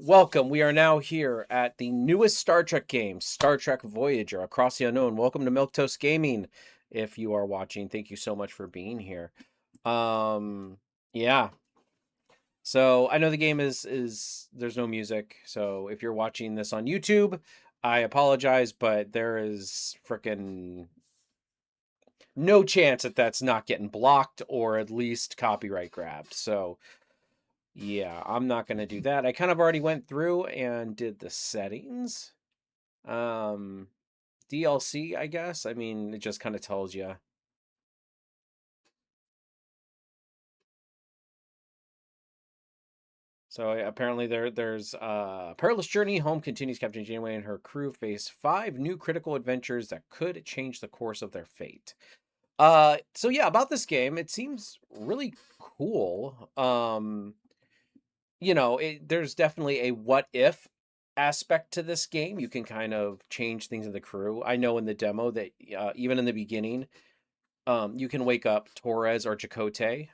welcome. We are now here at the newest Star Trek game, Star Trek Voyager, Across the Unknown. Welcome to Milquetoast Gaming. If you are watching, thank you so much for being here. Yeah. So I know the game is there's no music. So if you're watching this on YouTube, I apologize, but there is freaking no chance that that's not getting blocked or at least copyright grabbed. So yeah, I'm not going to do that. I kind of already went through and did the settings. DLC, I guess. I mean, it just kind of tells you. So apparently there's perilous journey home continues. Captain Janeway and her crew face 5 new critical adventures that could change the course of their fate. So yeah, about this game, it seems really cool. There's definitely a what if aspect to this game. You can kind of change things in the crew. I know in the demo that even in the beginning, you can wake up Torres or Chakotay.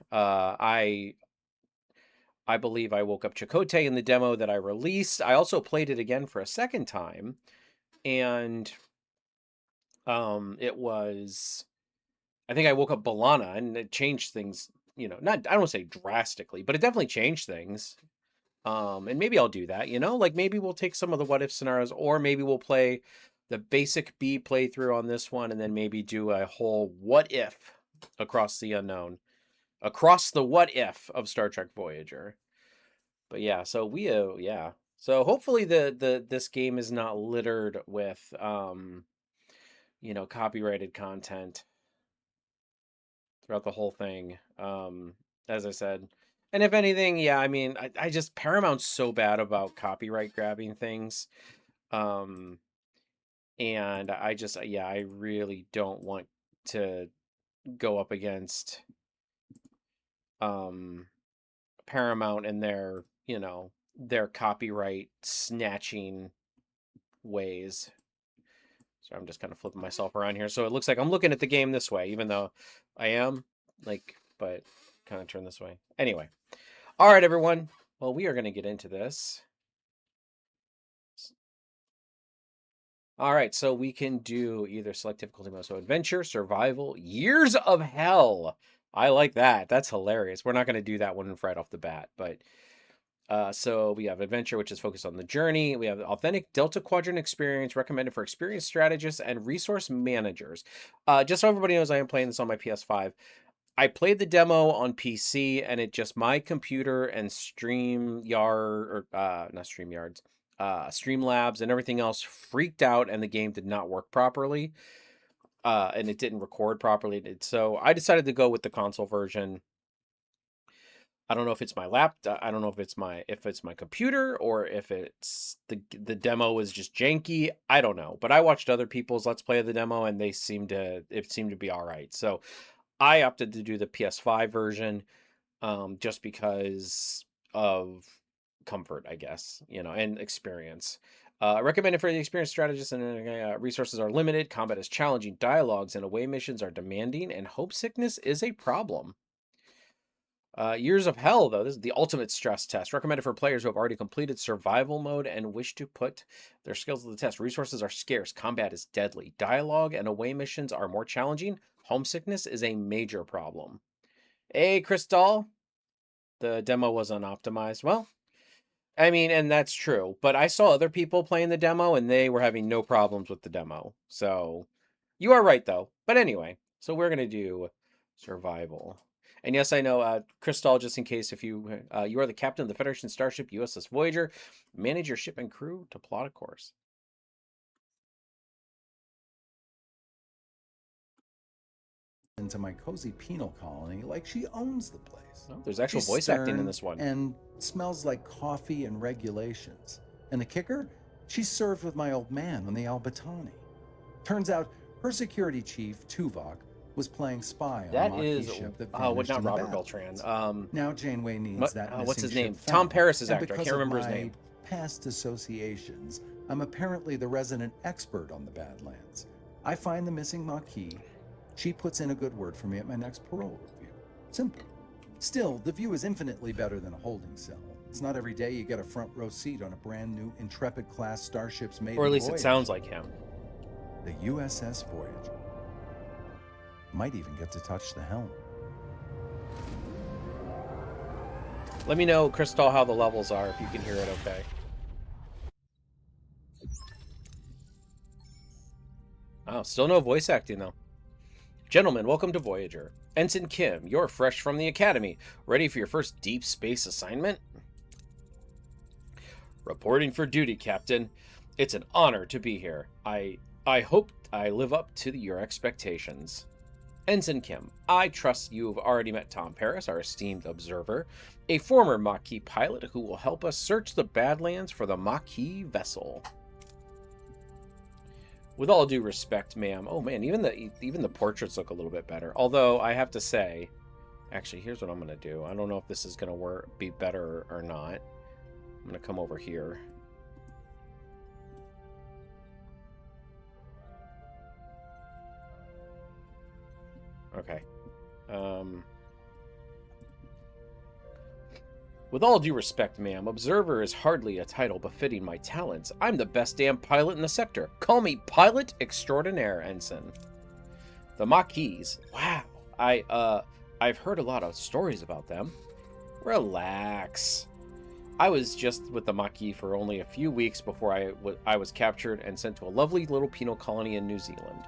I believe I woke up Chakotay in the demo that I released. I also played it again for a second time, and it was I think I woke up Balana, and it changed things. Not I don't say drastically, but it definitely changed things. And maybe I'll do that, like maybe we'll take some of the what if scenarios, or maybe we'll play the basic B playthrough on this one, and then maybe do a whole what if across the unknown, across the what if of Star Trek Voyager. But yeah, so yeah. So hopefully this game is not littered with copyrighted content throughout the whole thing. As I said. And if anything, yeah, I mean, I just Paramount's so bad about copyright grabbing things. And I really don't want to go up against Paramount and their copyright snatching ways. So I'm just kind of flipping myself around here. So it looks like I'm looking at the game this way, even though I am but kind of turn this way. Anyway. All right, everyone. Well, we are going to get into this. All right, so we can do either select difficulty mode, so adventure, survival, years of hell. I like that. That's hilarious. We're not going to do that one right off the bat, but so we have adventure, which is focused on the journey. We have authentic Delta Quadrant experience recommended for experienced strategists and resource managers. Just so everybody knows, I am playing this on my PS5. I played the demo on PC, and my computer and Streamlabs and everything else freaked out, and the game did not work properly, and it didn't record properly. So I decided to go with the console version. I don't know if it's my laptop. I don't know if it's my computer, or if it's the demo is just janky. I don't know, but I watched other people's Let's Play of the demo, and it seemed to be all right. So I opted to do the PS5 version, just because of comfort, I guess, and experience. Recommended for the experienced strategists, and resources are limited. Combat is challenging. Dialogues and away missions are demanding, and hope sickness is a problem. Years of Hell, though, this is the ultimate stress test. Recommended for players who have already completed survival mode and wish to put their skills to the test. Resources are scarce. Combat is deadly. Dialogue and away missions are more challenging. Homesickness is a major problem. Hey, Crystal. The demo was unoptimized. Well, I mean, and that's true. But I saw other people playing the demo, and they were having no problems with the demo. So you are right, though. But anyway, so we're going to do survival. And yes, I know, Crystal, just in case, if you are the captain of the Federation starship USS Voyager, manage your ship and crew to plot a course. Into my cozy penal colony like she owns the place. Oh, there's actual voice acting in this one. And smells like coffee and regulations. And the kicker? She's served with my old man on the Albatani. Turns out her security chief, Tuvok, was playing spy on a Maquis ship that vanished not in the Robert Beltran. Now Janeway needs that what's his missing name? ship Tom found. Paris's And actor. I because can't of remember his my name. past associations, I'm apparently the resident expert on the Badlands. I find the missing Maquis. She puts in a good word for me at my next parole review. Simple. Still, the view is infinitely better than a holding cell. It's not every day you get a front row seat on a brand new Intrepid-class starship's maiden Or at least voyage. it sounds like him. The USS Voyager. Might even get to touch the helm. Let me know, Crystal, how the levels are, if you can hear it okay. Oh, still no voice acting, though. Gentlemen, welcome to Voyager. Ensign Kim, you're fresh from the Academy. Ready for your first deep space assignment? Reporting for duty, Captain. It's an honor to be here. I hope I live up to your expectations. Ensign Kim, I trust you've already met Tom Paris, our esteemed observer, a former Maquis pilot who will help us search the Badlands for the Maquis vessel. With all due respect, ma'am. Oh man, even the portraits look a little bit better. Although I have to say, actually, here's what I'm gonna do. I don't know if this is gonna be better or not. I'm gonna come over here. Okay. With all due respect, ma'am, observer is hardly a title befitting my talents. I'm the best damn pilot in the sector. Call me pilot extraordinaire, ensign. The Maquis. Wow. I've heard a lot of stories about them. Relax. I was just with the Maquis for only a few weeks before I was captured and sent to a lovely little penal colony in New Zealand.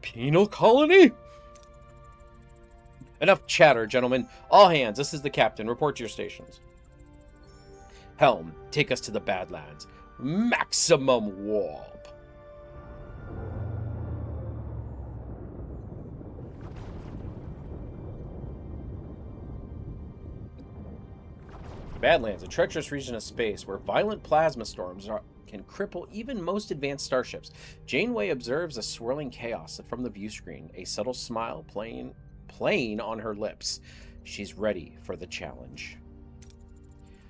Penal colony? Enough chatter, gentlemen. All hands, this is the captain. Report to your stations. Helm, take us to the Badlands. Maximum warp. Badlands, a treacherous region of space where violent plasma storms can cripple even most advanced starships. Janeway observes a swirling chaos from the view screen, a subtle smile playing on her lips. She's ready for the challenge.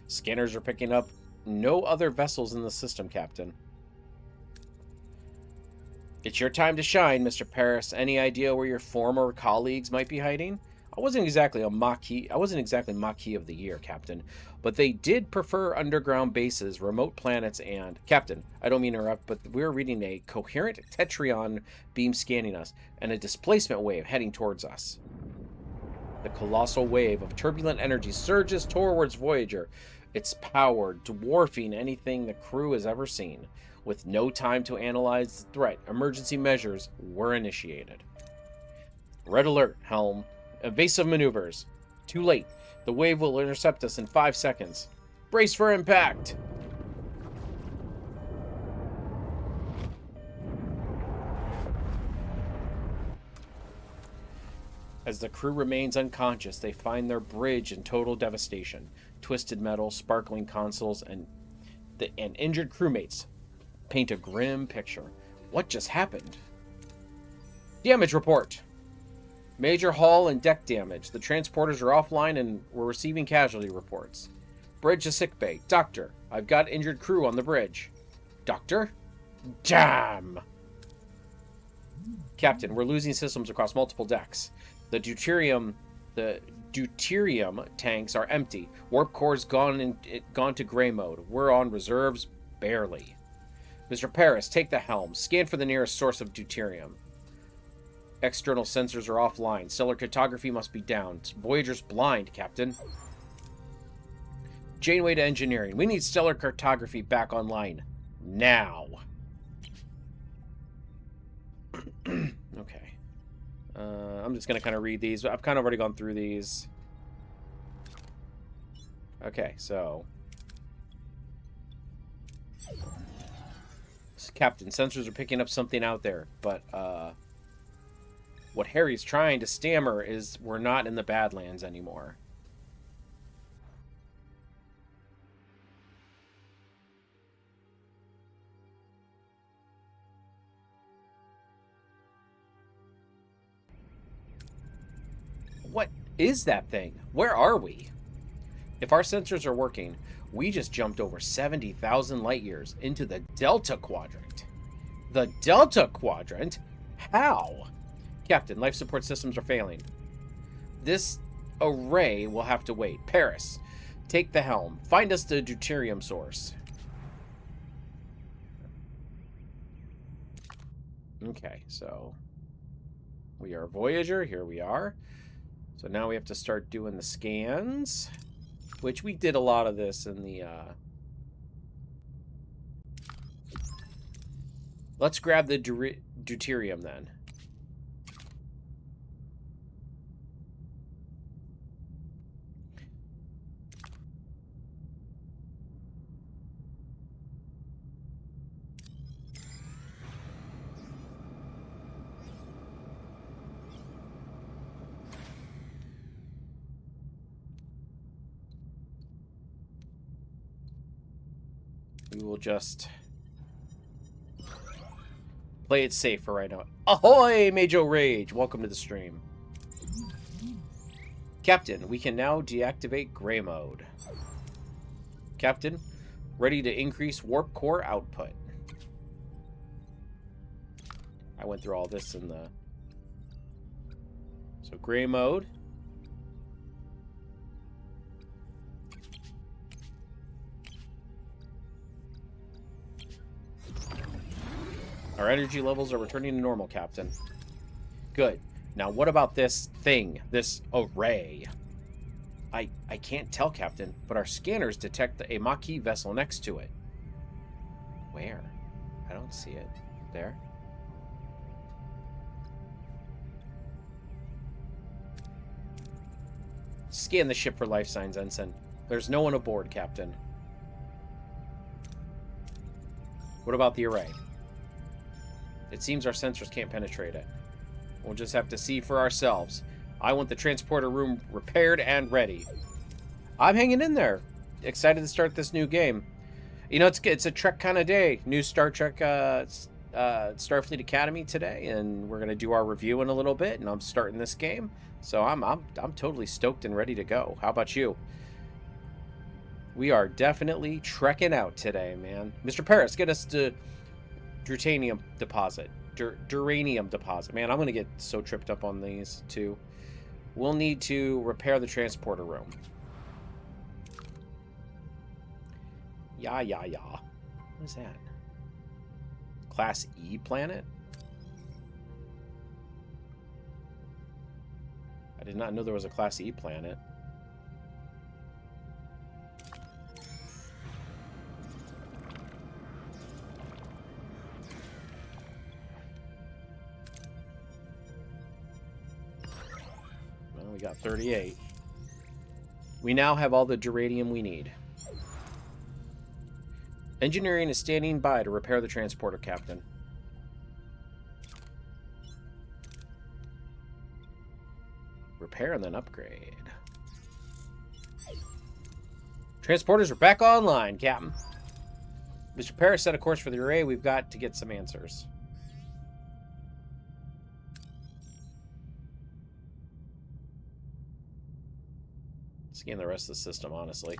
Scanners are picking up no other vessels in the system, Captain. It's your time to shine, Mr. Paris. Any idea where your former colleagues might be hiding? I wasn't exactly Maquis of the Year, Captain, but they did prefer underground bases, remote planets, and... Captain, I don't mean to interrupt, but we're reading a coherent Tetrion beam scanning us, and a displacement wave heading towards us. The colossal wave of turbulent energy surges towards Voyager, its power dwarfing anything the crew has ever seen. With no time to analyze the threat, emergency measures were initiated. Red alert, Helm. Evasive maneuvers. Too late. The wave will intercept us in 5 seconds. Brace for impact! As the crew remains unconscious, they find their bridge in total devastation. Twisted metal, sparkling consoles, and injured crewmates paint a grim picture. What just happened? Damage report! Major hull and deck damage. The transporters are offline and we're receiving casualty reports. Bridge to sickbay. Doctor, I've got injured crew on the bridge. Doctor? Damn! Captain, we're losing systems across multiple decks. The deuterium tanks are empty. Warp core's gone to gray mode. We're on reserves barely. Mr. Paris, take the helm. Scan for the nearest source of deuterium. External sensors are offline. Stellar cartography must be down. Voyager's blind, Captain. Janeway to engineering. We need stellar cartography back online. Now. Okay. I'm just going to kind of read these. I've kind of already gone through these. Okay, so... Captain, sensors are picking up something out there, but, what Harry's trying to stammer is we're not in the Badlands anymore. What is that thing? Where are we? If our sensors are working, we just jumped over 70,000 light years into the Delta Quadrant. The Delta Quadrant? How? Captain, life support systems are failing. This array will have to wait. Paris, Take the helm. Find us the deuterium source. Okay, so we are Voyager. Here we are. So now we have to start doing the scans, which we did a lot of this in the... Let's grab the deuterium then. We will just play it safe for right now. Ahoy, Major Rage! Welcome to the stream. Captain, we can now deactivate gray mode. Captain, ready to increase warp core output. I went through all this in the... So gray mode. Our energy levels are returning to normal, Captain. Good. Now, what about this thing? This array? I can't tell, Captain, but our scanners detect a Maquis vessel next to it. Where? I don't see it. There? Scan the ship for life signs, Ensign. There's no one aboard, Captain. What about the array? It seems our sensors can't penetrate it. We'll just have to see for ourselves. I want the transporter room repaired and ready. I'm hanging in there. Excited to start this new game. You know, it's a Trek kind of day. New Star Trek Starfleet Academy today, and we're gonna do our review in a little bit. And I'm starting this game, so I'm totally stoked and ready to go. How about you? We are definitely trekking out today, man. Mr. Paris, get us to Duranium deposit. Duranium deposit. Man, I'm going to get so tripped up on these, too. We'll need to repair the transporter room. Yeah. What is that? Class E planet? I did not know there was a Class E planet. We got 38. We now have all the duranium we need. Engineering is standing by to repair the transporter, Captain. Repair and then upgrade. Transporters are back online, Captain. Mr. Paris set a course for the array. We've got to get some answers. Scan the rest of the system, honestly.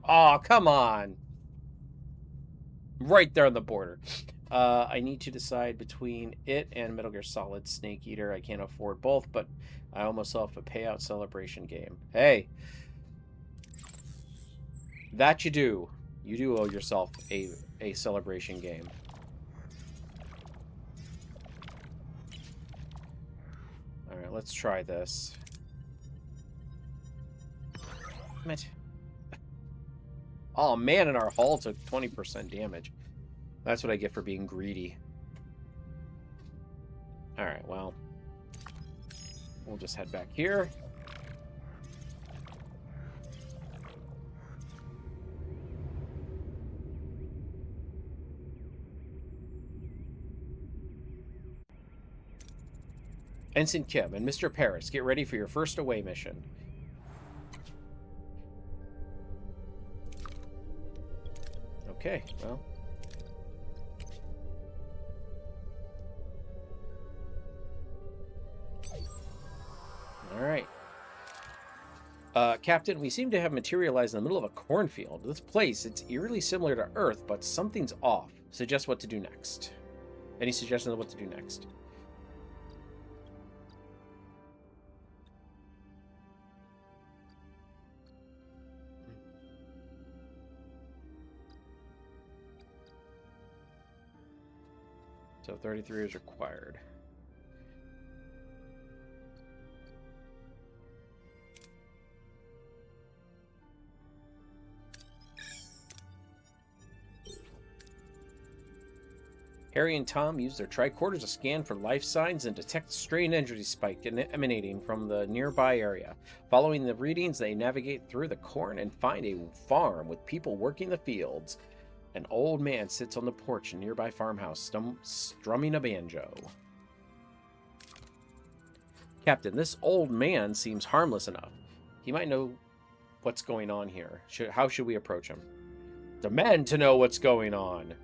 Oh, come on. Right there on the border. I need to decide between it and Metal Gear Solid Snake Eater. I can't afford both, but I owe myself a payout celebration game. Hey. That you do. You do owe yourself a celebration game. Alright, let's try this. Damn it. Oh man, and our hull took 20% damage. That's what I get for being greedy. Alright, well. We'll just head back here. Ensign Kim and Mr. Paris, get ready for your first away mission. Okay, well. All right. Captain, we seem to have materialized in the middle of a cornfield. This place, it's eerily similar to Earth, but something's off. Suggest what to do next. Any suggestions of what to do next? So 33 is required. Harry and Tom use their tricorders to scan for life signs and detect a strange energy spike emanating from the nearby area. Following the readings, they navigate through the corn and find a farm with people working the fields. An old man sits on the porch in a nearby farmhouse, strumming a banjo. Captain, this old man seems harmless enough. He might know what's going on here. How should we approach him? Demand to know what's going on.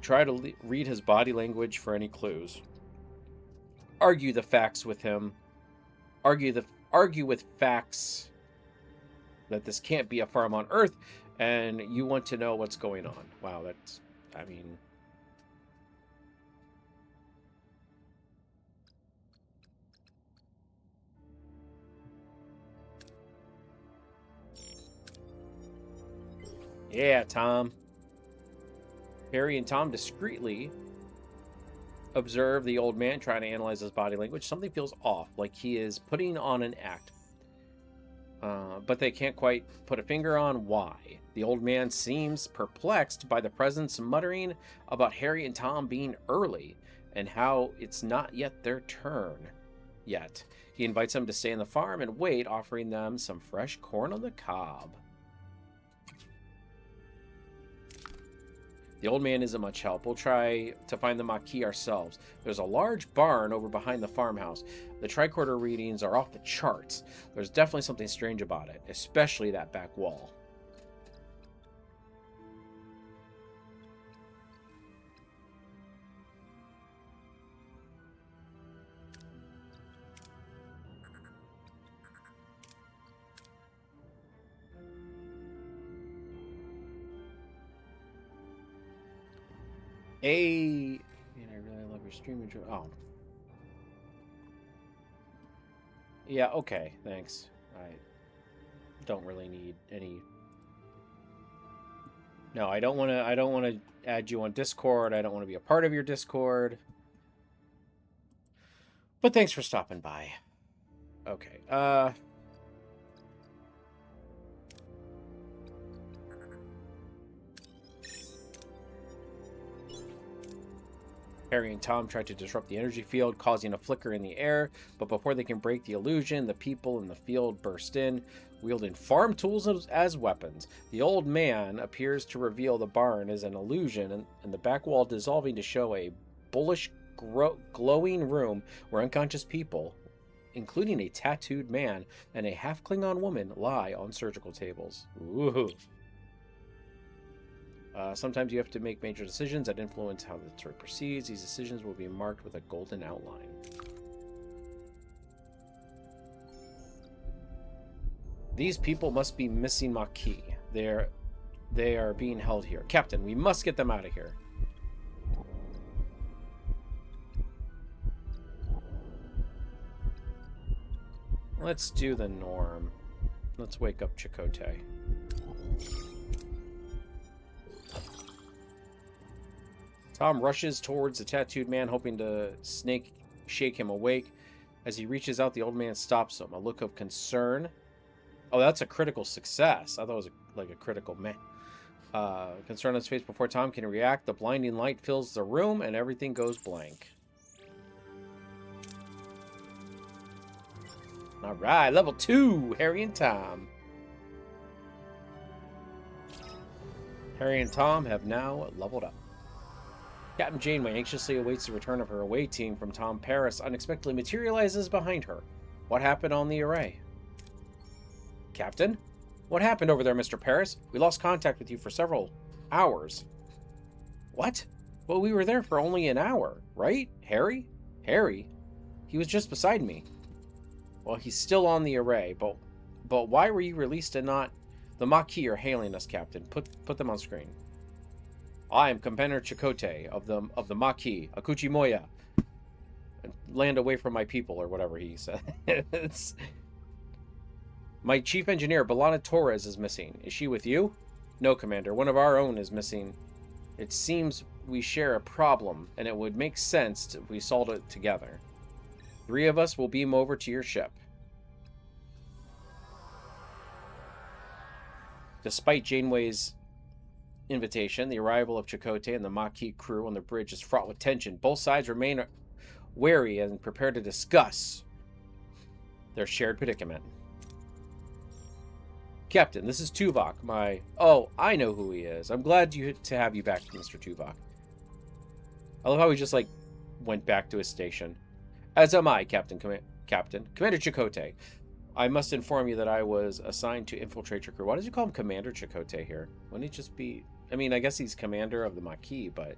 Try to read his body language for any clues. Argue the facts with him. Argue with facts that this can't be a farm on Earth, and you want to know what's going on. Wow, that's, I mean... Yeah, Tom. Harry and Tom discreetly observe the old man trying to analyze his body language. Something feels off, like he is putting on an act. But they can't quite put a finger on why. The old man seems perplexed by the presence, muttering about Harry and Tom being early and how it's not yet their turn yet. He invites them to stay on the farm and wait, offering them some fresh corn on the cob. The old man isn't much help. We'll try to find the Maquis ourselves. There's a large barn over behind the farmhouse. The tricorder readings are off the charts. There's definitely something strange about it, especially that back wall. Man, I really love your streaming. Oh. Yeah, okay, thanks. I don't really need any... No, I don't want to add you on Discord. I don't want to be a part of your Discord. But thanks for stopping by. Okay, Harry and Tom try to disrupt the energy field, causing a flicker in the air, but before they can break the illusion, the people in the field burst in, wielding farm tools as weapons. The old man appears to reveal the barn as an illusion, and the back wall dissolving to show a bullish, glowing room where unconscious people, including a tattooed man and a half-Klingon woman, lie on surgical tables. Ooh. Sometimes you have to make major decisions that influence how the story proceeds. These decisions will be marked with a golden outline. These people must be missing Maquis. They are being held here. Captain, we must get them out of here. Let's do the norm. Let's wake up Chakotay. Tom rushes towards the tattooed man, hoping to shake him awake. As he reaches out, the old man stops him. A look of concern. Oh, that's a critical success. I thought it was like a critical concern on his face before Tom can react. The blinding light fills the room, and everything goes blank. All right, level 2, Harry and Tom. Harry and Tom have now leveled up. Captain Janeway anxiously awaits the return of her away team from Tom Paris unexpectedly materializes behind her. What happened on the array? Captain? What happened over there, Mr. Paris? We lost contact with you for several hours. What? Well, we were there for only an hour, right, Harry? Harry? He was just beside me. Well, he's still on the array, but why were you released and not... The Maquis are hailing us, Captain. Put them on screen. I am Commander Chakotay of the Maquis, Akuchimoya. Land away from my people, or whatever he said. My chief engineer, Belana Torres, is missing. Is she with you? No, Commander. One of our own is missing. It seems we share a problem, and it would make sense if we solved it together. 3 of us will beam over to your ship. Despite Janeway's invitation, the arrival of Chakotay and the Maquis crew on the bridge is fraught with tension. Both sides remain wary and prepared to discuss their shared predicament. Captain, this is Tuvok, my... Oh, I know who he is. I'm glad to have you back, Mr. Tuvok. I love how he just, like, went back to his station. As am I, Captain. Commander Chakotay. I must inform you that I was assigned to infiltrate your crew. Why did you call him Commander Chakotay here? Wouldn't he just be... I mean, I guess he's commander of the Maquis, but...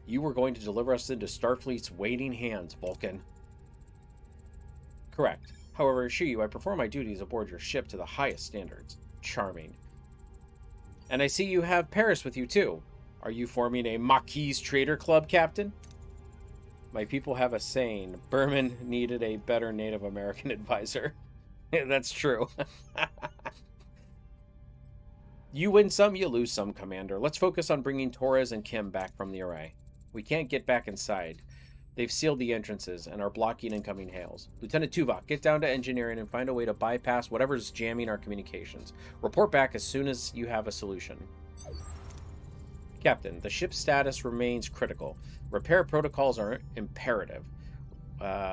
You were going to deliver us into Starfleet's waiting hands, Vulcan. Correct. However, I assure you, I perform my duties aboard your ship to the highest standards. Charming. And I see you have Paris with you, too. Are you forming a Maquis Trader Club, Captain? My people have a saying, Berman needed a better Native American advisor. That's true. You win some, you lose some, Commander. Let's focus on bringing Torres and Kim back from the array. We can't get back inside. They've sealed the entrances and are blocking incoming hails. Lieutenant Tuvok, get down to engineering and find a way to bypass whatever's jamming our communications. Report back as soon as you have a solution. Captain, the ship's status remains critical. Repair protocols are imperative.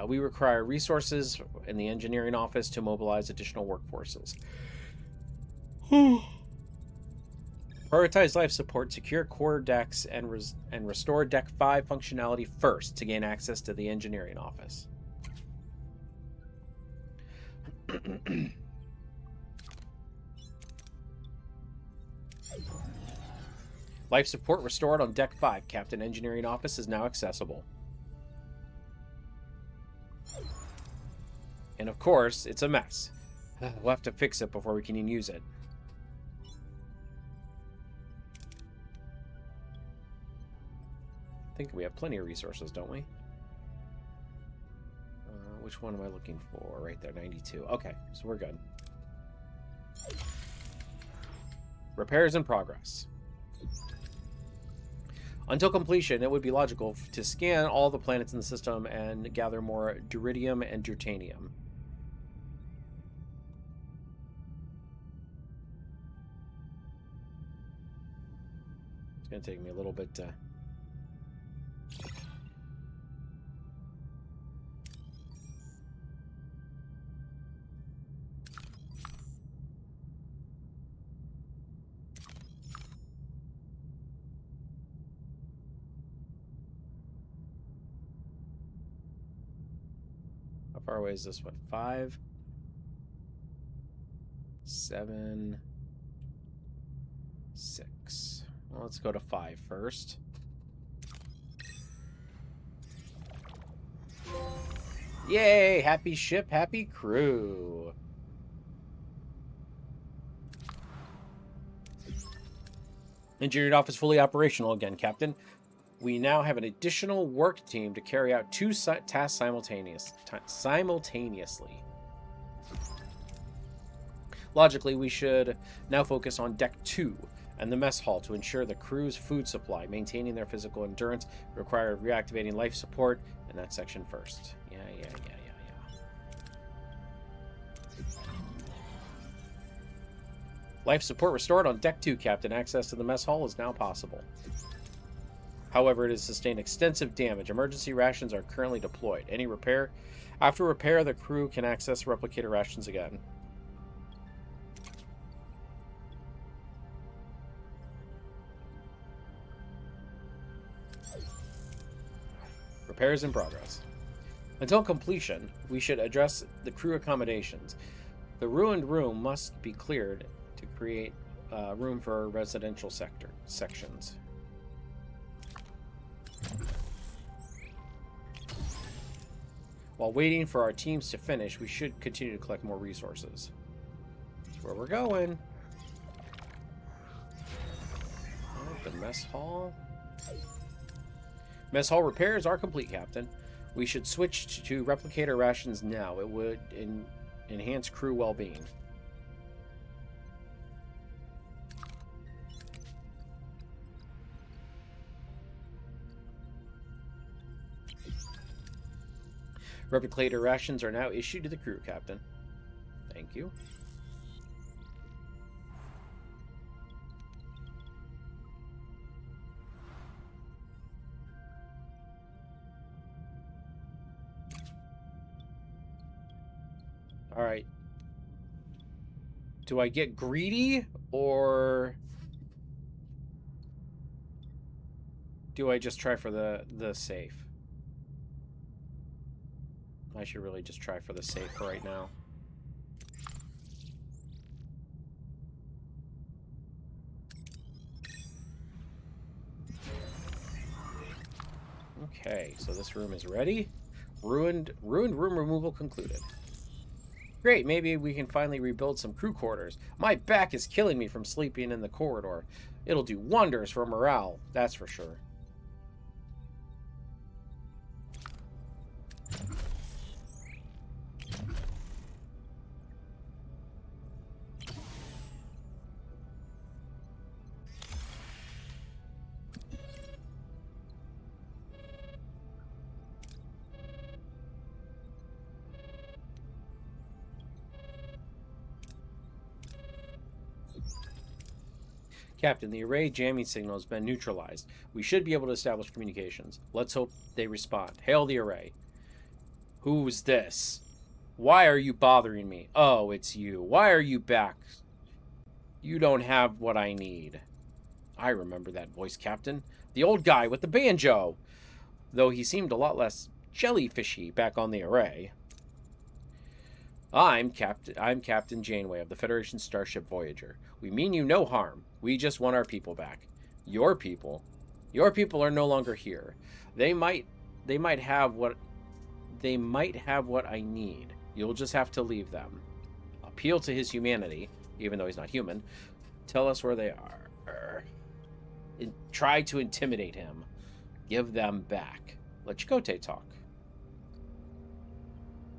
We require resources in the engineering office to mobilize additional workforces. Prioritize life support, secure core decks, and restore Deck 5 functionality first to gain access to the engineering office. Life support restored on Deck 5. Captain Engineering Office is now accessible. And of course, it's a mess. We'll have to fix it before we can even use it. I think we have plenty of resources, don't we? Which one am I looking for? Right there, 92. Okay, so we're good. Repairs in progress. Until completion, it would be logical to scan all the planets in the system and gather more duridium and deuterium. It's going to take me a little bit to... How far away is this one? 5, 7, 6. Well, let's go to 5 first. Yay! Happy ship, happy crew. Engineering office fully operational again, Captain. We now have an additional work team to carry out 2 tasks simultaneously. Logically, we should now focus on Deck 2 and the mess hall to ensure the crew's food supply, maintaining their physical endurance, require reactivating life support, and that section first. Yeah. Life support restored on Deck 2, Captain. Access to the mess hall is now possible. However, it has sustained extensive damage. Emergency rations are currently deployed. After repair, the crew can access replicator rations again. Repairs in progress. Until completion, we should address the crew accommodations. The ruined room must be cleared to create room for residential sections. While waiting for our teams to finish, we should continue to collect more resources. That's where we're going. Alright, the mess hall. Mess hall repairs are complete, Captain. We should switch to replicator rations now. It would enhance crew well-being. Replicator rations are now issued to the crew, Captain. Thank you. All right. Do I get greedy or do I just try for the safe? I should really just try for the safe for right now. Okay, so this room is ready. Ruined room removal concluded. Great, maybe we can finally rebuild some crew quarters. My back is killing me from sleeping in the corridor. It'll do wonders for morale, that's for sure. Captain, the array jamming signal has been neutralized. We should be able to establish communications. Let's hope they respond. Hail the array. Who's this? Why are you bothering me? Oh, it's you. Why are you back? You don't have what I need. I remember that voice, Captain. The old guy with the banjo. Though he seemed a lot less jellyfishy back on the array. I'm Captain Janeway of the Federation Starship Voyager. We mean you no harm. We just want our people back. Your people are no longer here. They might have what I need. You'll just have to leave them. Appeal to his humanity, even though he's not human. Tell us where they are. Try to intimidate him. Give them back. Let Chakotay talk.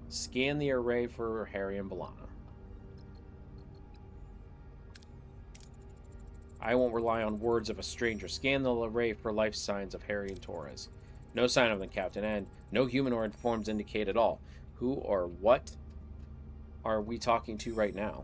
Scan the array for Harry and B'Elanna. I won't rely on words of a stranger. Scan the array for life signs of Harry and Torres. No sign of them, Captain, and no humanoid forms indicate at all. Who or what are we talking to right now?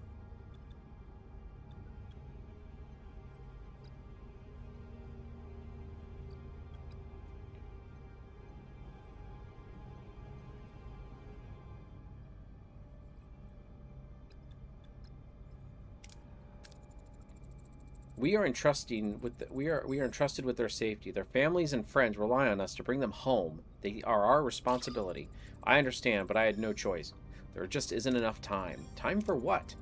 We are entrusted with their safety. Their families and friends rely on us to bring them home. They are our responsibility. I understand, but I had no choice. There just isn't enough time. Time for what?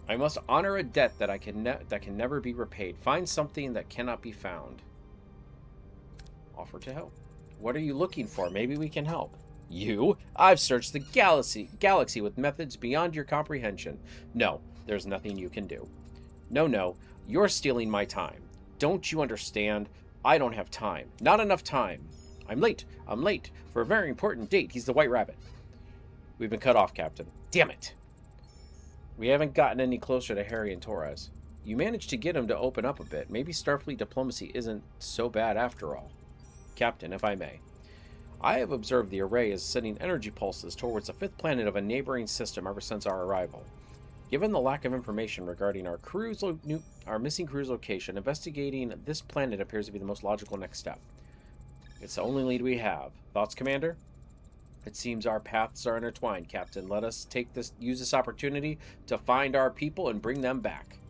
I must honor a debt that can never be repaid. Find something that cannot be found. Offer to help. What are you looking for? Maybe we can help. You? I've searched the galaxy with methods beyond your comprehension. No, there's nothing you can do. No. You're stealing my time. Don't you understand? I don't have time. Not enough time. I'm late for a very important date. He's the White Rabbit. We've been cut off, Captain. Damn it. We haven't gotten any closer to Harry and Torres. You managed to get him to open up a bit. Maybe Starfleet diplomacy isn't so bad after all. Captain, if I may. I have observed the array is sending energy pulses towards the fifth planet of a neighboring system ever since our arrival. Given the lack of information regarding our missing crew's location, investigating this planet appears to be the most logical next step. It's the only lead we have. Thoughts, Commander? It seems our paths are intertwined, Captain. Let us use this opportunity to find our people and bring them back.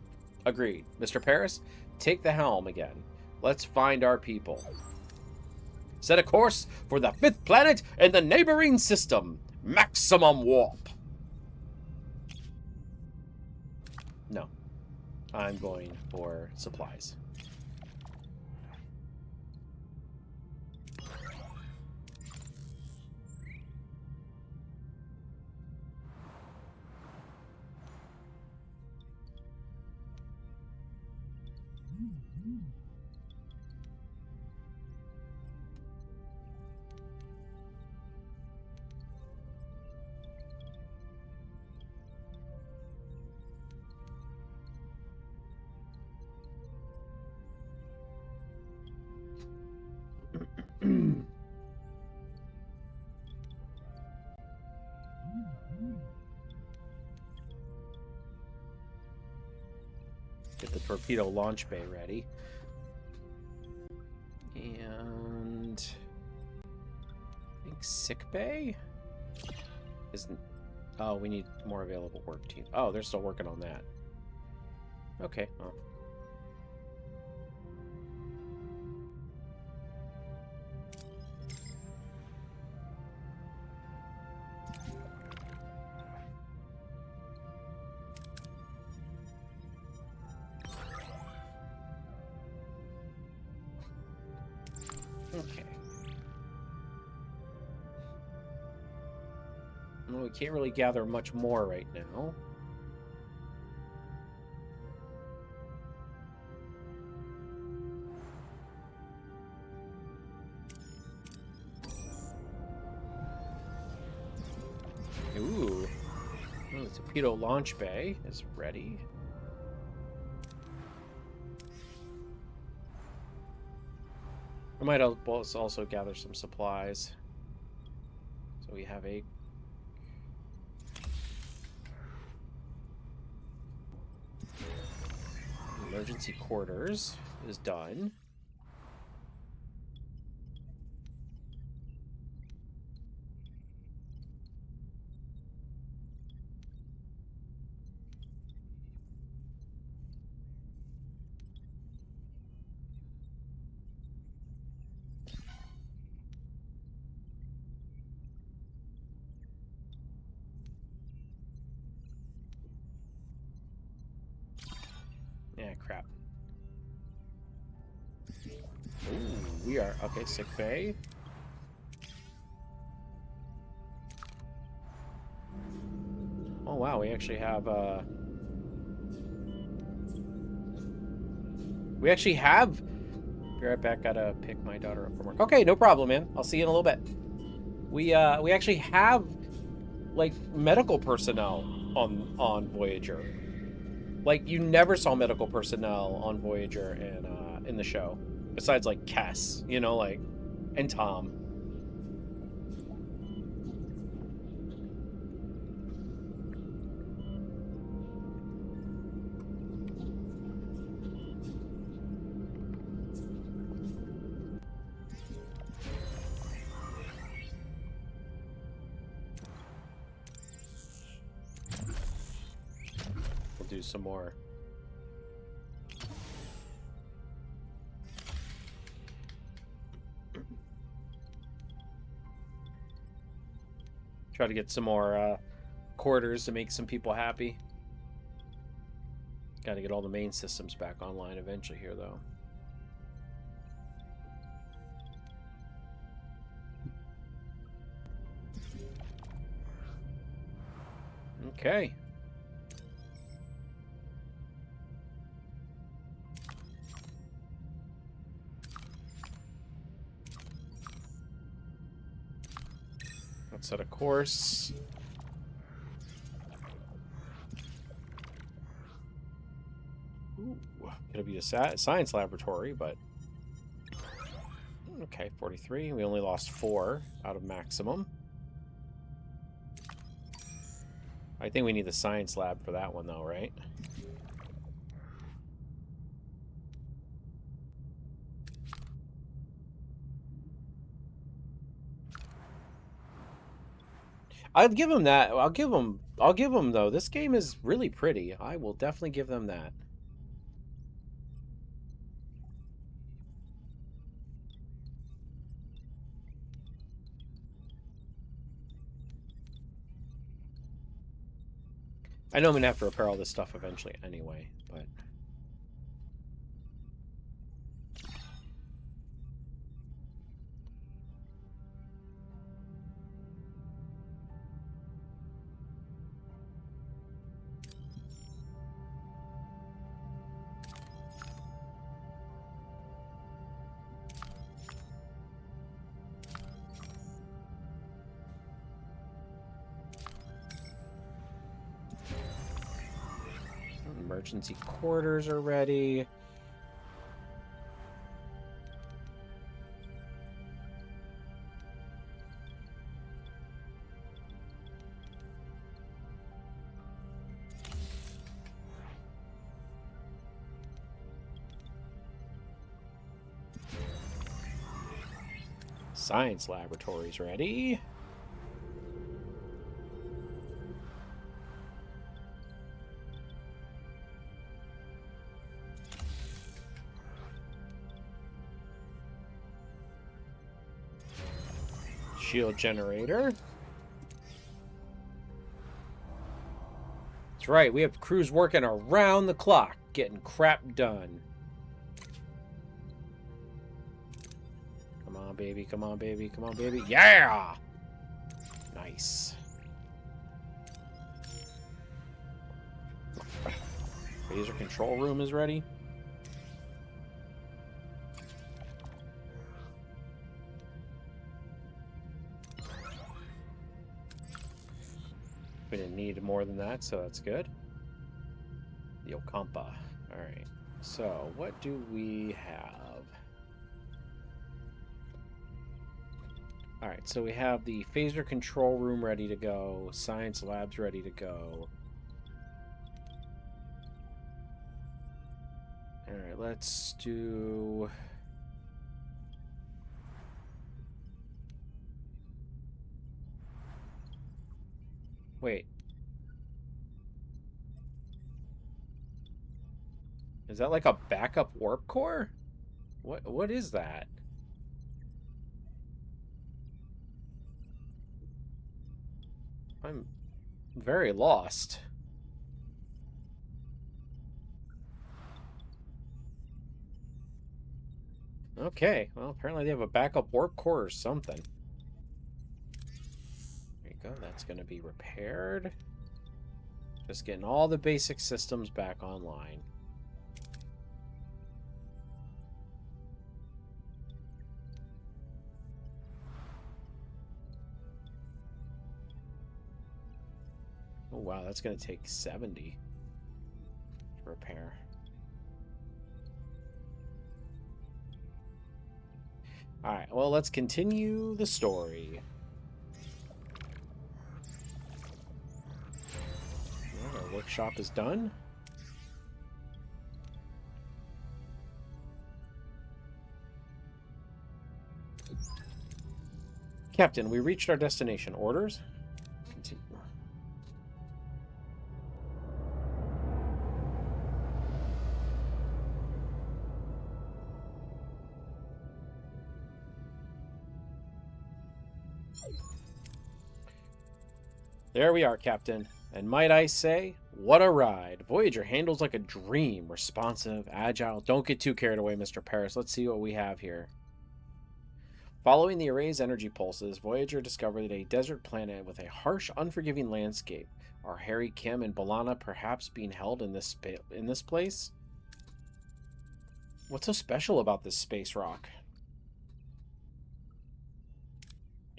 Agreed. Mr. Paris, take the helm again. Let's find our people. Set a course for the fifth planet in the neighboring system. Maximum warp. No. I'm going for supplies. get the torpedo launch bay ready. And I think sick bay isn't. Oh, we need more available work teams. Oh, they're still working on that. Okay. Well. Okay. Well, we can't really gather much more right now. Ooh. Oh, the torpedo launch bay is ready. I might also gather some supplies. So we have a emergency quarters is done. Yeah, crap. Ooh, we are okay. Sick bay. Oh wow, we actually have we actually have. Be right back. Gotta pick my daughter up from work. Okay, no problem, man. I'll see you in a little bit. We actually have like medical personnel on Voyager. Like you never saw medical personnel on Voyager in the show, besides like Cass, you know, like and Tom. We'll do some more. Try to get some more quarters to make some people happy. Got to get all the main systems back online eventually here, though. Okay. Let's set a course. Ooh, gonna be a science laboratory, but okay, 43. We only lost 4 out of maximum. I think we need the science lab for that one, though, right? I'd give them that. I'll give them though. This game is really pretty. I will definitely give them that. I know I'm gonna have to repair all this stuff eventually anyway, but emergency quarters are ready. Science laboratories ready. Shield generator. That's right, we have crews working around the clock, getting crap done. Come on, baby, come on, baby, come on, baby. Yeah! Nice. Laser control room is ready. We didn't need more than that, so that's good. The Okampa. Alright. So, what do we have? Alright, so we have the phaser control room ready to go. Science labs ready to go. Alright, let's do... Wait. Is that like a backup warp core? What is that? I'm very lost. Okay, well, apparently they have a backup warp core or something. There you go, that's going to be repaired. Just getting all the basic systems back online. Oh, wow, that's going to take 70 to repair. Alright, well, let's continue the story. Well, our workshop is done. Captain, we reached our destination. Orders? Continue. There we are, Captain. And might I say, what a ride. Voyager handles like a dream. Responsive, agile. Don't get too carried away, Mr. Paris. Let's see what we have here. Following the array's energy pulses, Voyager discovered a desert planet with a harsh, unforgiving landscape. Are Harry, Kim, and B'Elanna perhaps being held in this place? What's so special about this space rock?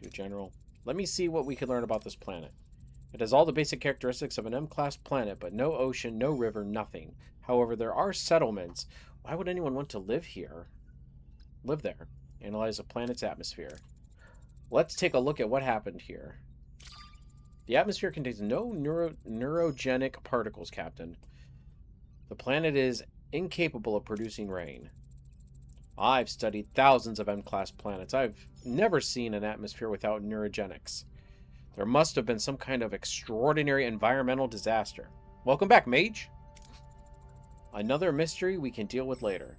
Do General. Let me see what we can learn about this planet. It has all the basic characteristics of an M-class planet, but no ocean, no river, nothing. However, there are settlements. Why would anyone want to live here? Live there. Analyze the planet's atmosphere. Let's take a look at what happened here. The atmosphere contains no neurogenic particles, Captain. The planet is incapable of producing rain. I've studied thousands of M-class planets. I've never seen an atmosphere without neurogenics. There must have been some kind of extraordinary environmental disaster. Welcome back, Mage. Another mystery we can deal with later.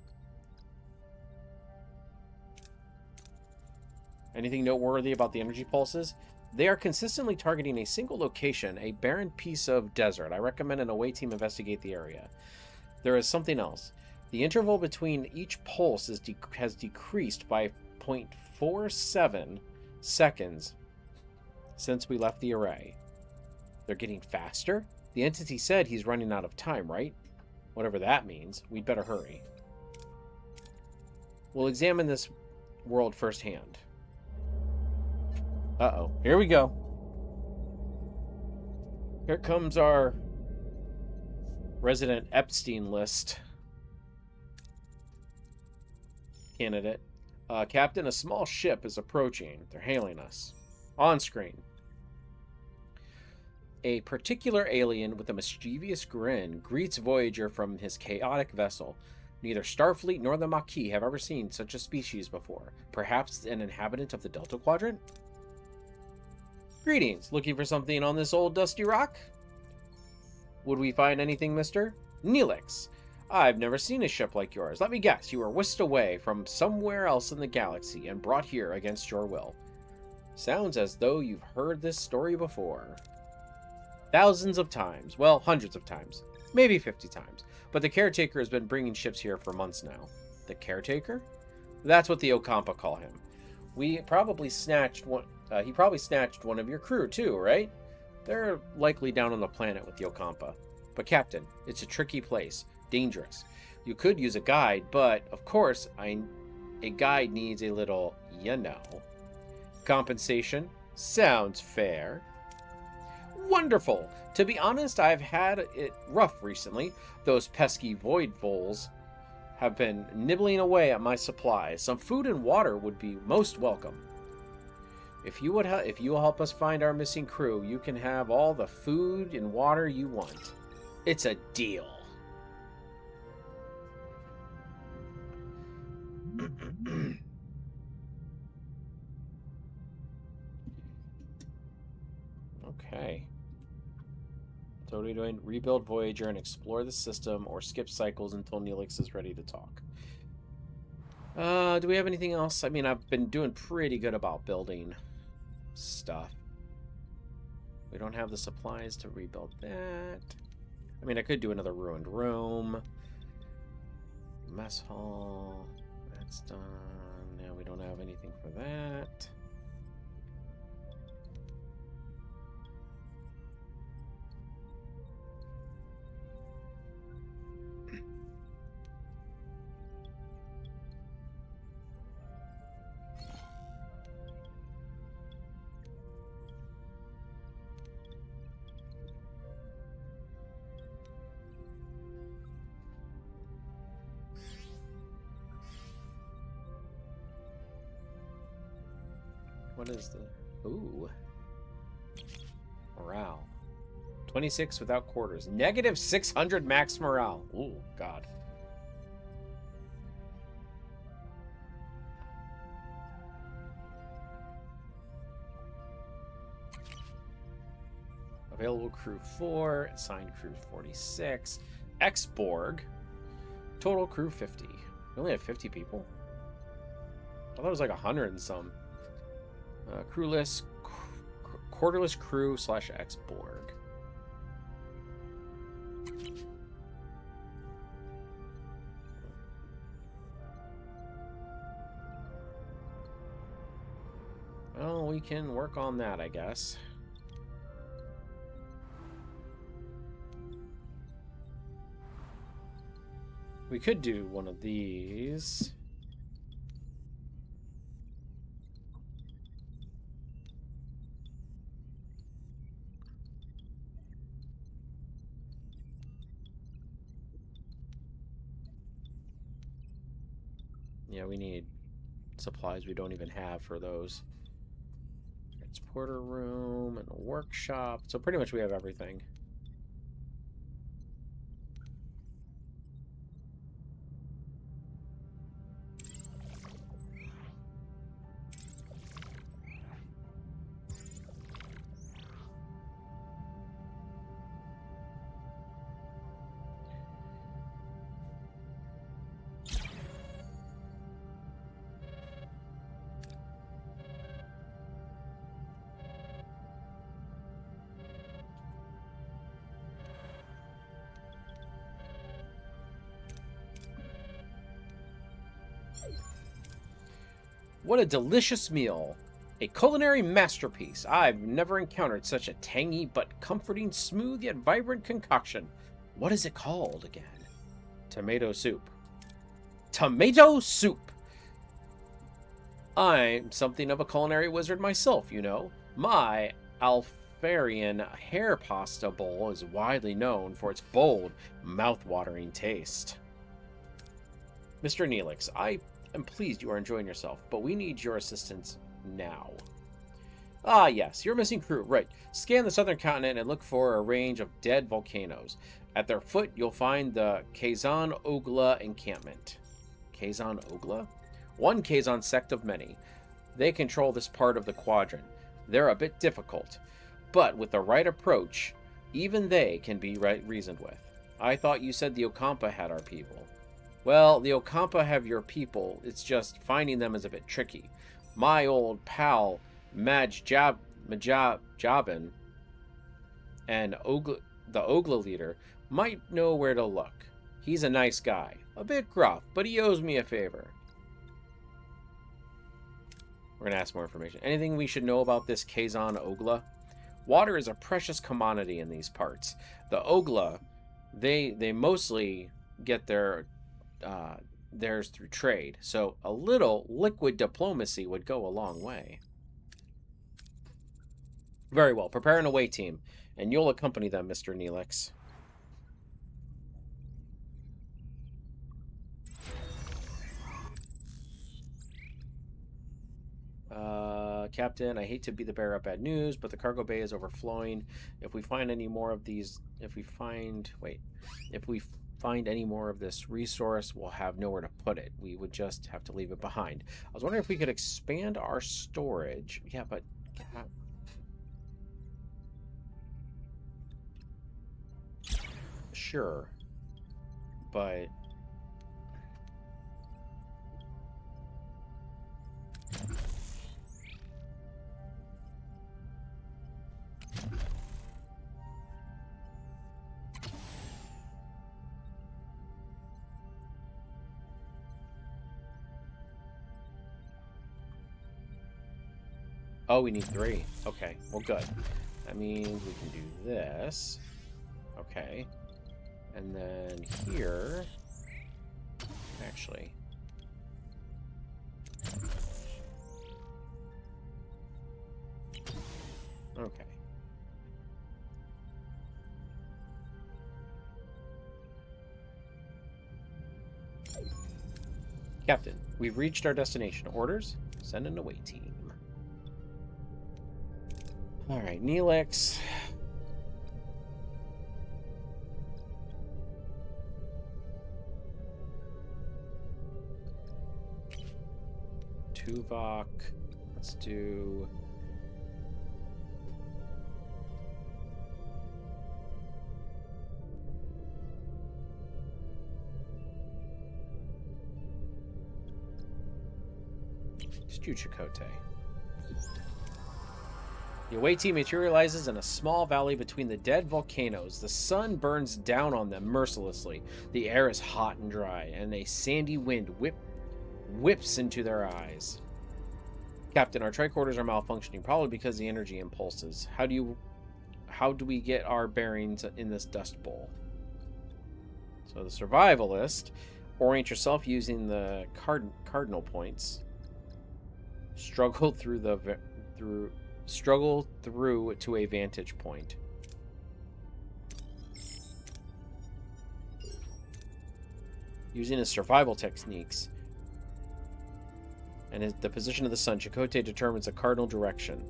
Anything noteworthy about the energy pulses? They are consistently targeting a single location, a barren piece of desert. I recommend an away team investigate the area. There is something else. The interval between each pulse has decreased by 0.47 seconds since we left the array. They're getting faster? The entity said he's running out of time, right? Whatever that means. We'd better hurry. We'll examine this world firsthand. Uh-oh. Here we go. Here comes our resident Epstein list candidate. Captain, a small ship is approaching. They're hailing us. On screen. A particular alien with a mischievous grin greets Voyager from his chaotic vessel. Neither Starfleet nor the Maquis have ever seen such a species before. Perhaps an inhabitant of the Delta Quadrant? Greetings. Looking for something on this old dusty rock? Would we find anything, mister? Neelix. I've never seen a ship like yours. Let me guess, you were whisked away from somewhere else in the galaxy and brought here against your will. Sounds as though you've heard this story before. Thousands of times. Well, hundreds of times. Maybe 50 times. But the caretaker has been bringing ships here for months now. The caretaker? That's what the Ocampa call him. He probably snatched one of your crew too, right? They're likely down on the planet with the Ocampa. But Captain, it's a tricky place. Dangerous. You could use a guide, but of course, a guide needs a little, compensation. Sounds fair. Wonderful! To be honest, I've had it rough recently. Those pesky void voles have been nibbling away at my supplies. Some food and water would be most welcome. If you will help us find our missing crew, you can have all the food and water you want. It's a deal. Okay. So what are we doing? Rebuild Voyager and explore the system, or skip cycles until Neelix is ready to talk. Do we have anything else? I mean, I've been doing pretty good about building stuff. We don't have the supplies to rebuild that. I mean, I could do another ruined room. Mess hall. That's done. Now we don't have anything for that. What is the... Ooh. Morale. 26 without quarters. Negative 600 max morale. Ooh, God. Available crew 4. Assigned crew 46. X-Borg. Total crew 50. We only have 50 people? I thought it was like 100 and some. Crewless, quarterless crew / X-Borg. Well, we can work on that, I guess. We could do one of these. Yeah, we need supplies we don't even have for those. Transporter room and a workshop. So pretty much we have everything. What a delicious meal. A culinary masterpiece. I've never encountered such a tangy but comforting, smooth yet vibrant concoction. What is it called again? Tomato soup. Tomato soup! I'm something of a culinary wizard myself, you know. My Alfarian hair pasta bowl is widely known for its bold, mouth-watering taste. Mr. Neelix, I'm pleased you are enjoying yourself, but we need your assistance now. Ah, yes, your missing crew. Right. Scan the southern continent and look for a range of dead volcanoes. At their foot, you'll find the Kazan Ogla encampment. Kazan Ogla? One Kazan sect of many. They control this part of the quadrant. They're a bit difficult, but with the right approach, even they can be reasoned with. I thought you said the Okampa had our people. Well, the Okampa have your people. It's just finding them is a bit tricky. My old pal, Majabin, and the Ogla leader might know where to look. He's a nice guy. A bit gruff, but he owes me a favor. We're going to ask more information. Anything we should know about this Kazan Ogla? Water is a precious commodity in these parts. The Ogla, they mostly get theirs through trade, so a little liquid diplomacy would go a long way. Very well. Prepare an away team, and you'll accompany them, Mr. Neelix. Captain, I hate to be the bearer of bad news, but the cargo bay is overflowing. If we find any more of these, if we find any more of this resource, we'll have nowhere to put it. We would just have to leave it behind. I was wondering if we could expand our storage. Yeah, but sure, but oh, we need 3. Okay, well, good. That means we can do this. Okay. And then here... Actually... Okay. Captain, we've reached our destination. Orders? Send an away team. Alright, Neelix. Tuvok. Let's do... let's do Chakotay. The away team materializes in a small valley between the dead volcanoes. The sun burns down on them mercilessly. The air is hot and dry, and a sandy wind whips into their eyes. Captain, our tricorders are malfunctioning, probably because of the energy impulses. How do we get our bearings in this dust bowl? So the survivalist, orient yourself using the cardinal points. Struggle through to a vantage point. Using his survival techniques and the position of the sun, Chakotay determines the cardinal direction.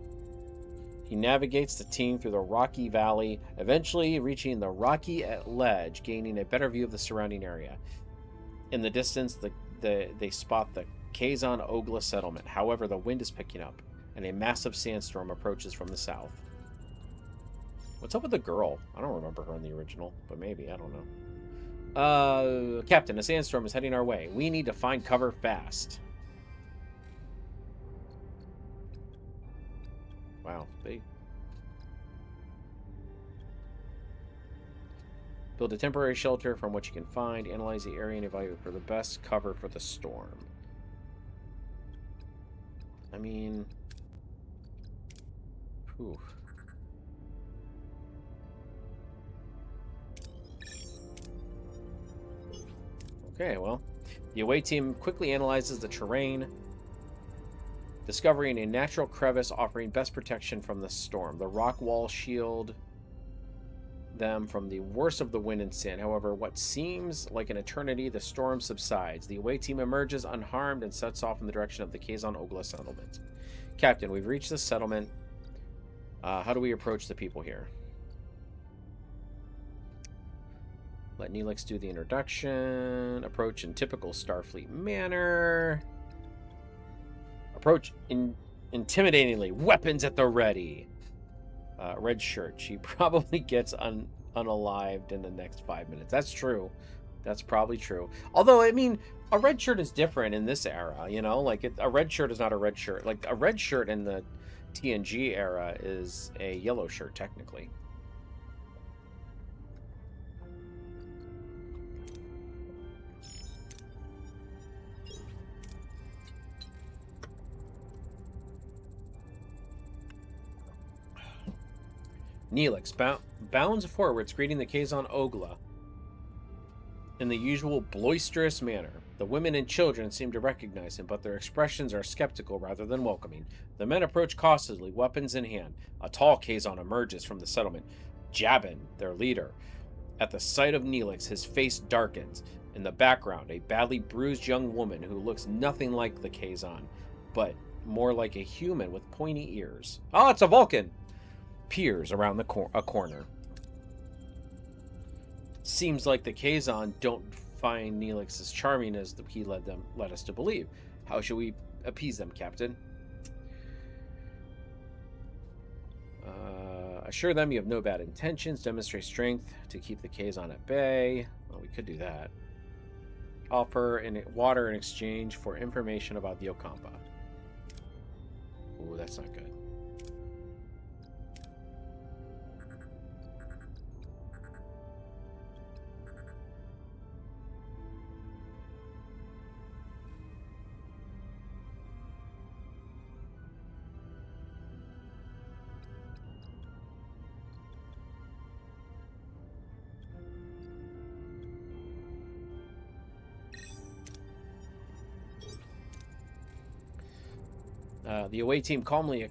He navigates the team through the rocky valley, eventually reaching the rocky ledge, gaining a better view of the surrounding area. In the distance, they spot the Kazan Ogla settlement. However, the wind is picking up, and a massive sandstorm approaches from the south. What's up with the girl? I don't remember her in the original, but maybe, I don't know. Captain, a sandstorm is heading our way. We need to find cover fast. Wow, they... Build a temporary shelter from what you can find. Analyze the area and evaluate for the best cover for the storm. I mean... Whew. Okay, well, the away team quickly analyzes the terrain, discovering a natural crevice offering best protection from the storm. The rock wall shield them from the worst of the wind and sand. However, what seems like an eternity, the storm subsides. The away team emerges unharmed and sets off in the direction of the Kazan Ogla settlement. Captain, we've reached the settlement. How do we approach the people here? Let Neelix do the introduction. Approach in typical Starfleet manner. Approach intimidatingly. Weapons at the ready. Red shirt. She probably gets unalived in the next 5 minutes. That's true. That's probably true. Although, I mean, a red shirt is different in this era, you know? Like, a red shirt is not a red shirt. Like, a red shirt in the TNG era is a yellow shirt, technically. Neelix bounds forwards, greeting the Kazon Ogla in the usual boisterous manner. The women and children seem to recognize him, but their expressions are skeptical rather than welcoming. The men approach cautiously, weapons in hand. A tall Kazon emerges from the settlement. Jabin, their leader. At the sight of Neelix, his face darkens. In the background, a badly bruised young woman who looks nothing like the Kazon, but more like a human with pointy ears. Oh, it's a Vulcan! Peers around a corner. Seems like the Kazon don't find Neelix as charming as he led us to believe. How should we appease them, Captain? Assure them you have no bad intentions. Demonstrate strength to keep the Kazon at bay. Well, we could do that. Offer water in exchange for information about the Ocampa. Ooh, that's not good. The away team calmly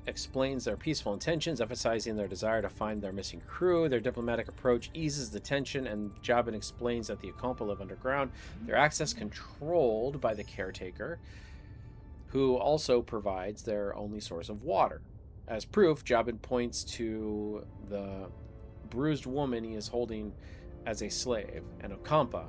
explains their peaceful intentions, emphasizing their desire to find their missing crew. Their diplomatic approach eases the tension, and Jabin explains that the Ocampa live underground, their access controlled by the caretaker, who also provides their only source of water. As proof, Jabin points to the bruised woman he is holding as a slave, an Ocampa.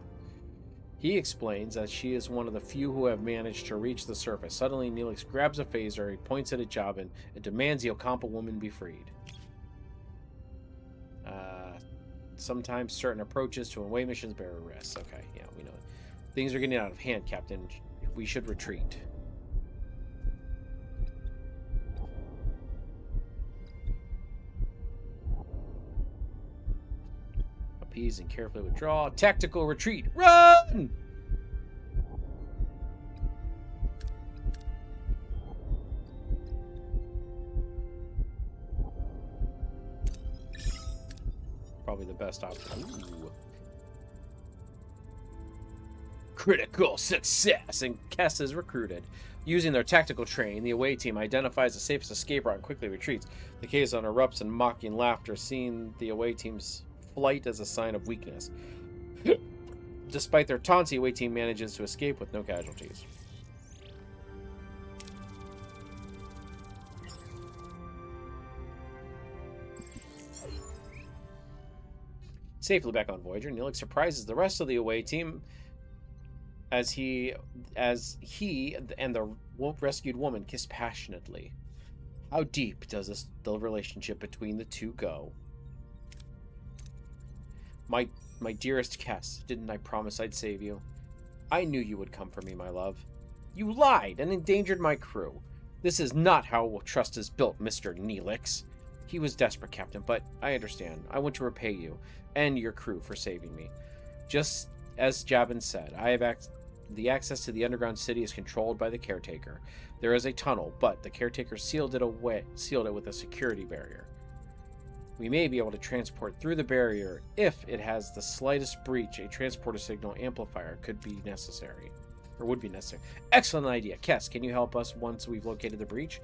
He explains that she is one of the few who have managed to reach the surface. Suddenly, Neelix grabs a phaser, he points it at Jabin, and demands the Ocampa woman be freed. Sometimes certain approaches to away missions bear risks. Okay, yeah, we know it. Things are getting out of hand, Captain. We should retreat. Appease and carefully withdraw. Tactical retreat. Run! Probably the best option. Ooh. Critical success, and Kess is recruited. Using their tactical training, the away team identifies the safest escape route and quickly retreats. The Kazon erupts in mocking laughter, seeing the away team's flight as a sign of weakness. Despite their taunts, the away team manages to escape with no casualties. Safely back on Voyager, Neelix surprises the rest of the away team as he and the rescued woman kiss passionately. How deep does the relationship between the two go? My dearest Kess, didn't I promise I'd save you? I knew you would come for me, my love. You lied and endangered my crew. This is not how trust is built, Mr. Neelix. He was desperate, Captain, but I understand. I want to repay you and your crew for saving me. Just as Jabin said, the access to the underground city is controlled by the caretaker. There is a tunnel, but the caretaker sealed it with a security barrier. We may be able to transport through the barrier if it has the slightest breach. A transporter signal amplifier would be necessary. Excellent idea. Kess, can you help us once we've located the breach?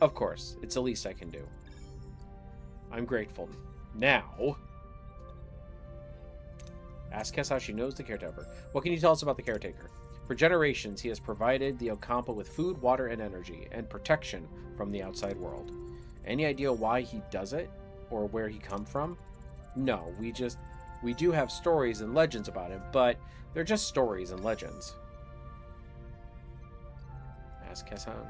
Of course. It's the least I can do. I'm grateful. Now, ask Kess how she knows the caretaker. What can you tell us about the caretaker? For generations, he has provided the Ocampa with food, water, and energy, and protection from the outside world. Any idea why he does it? Or where he come from? No, we just We do have stories and legends about him, but they're just stories and legends. Ask Kessan.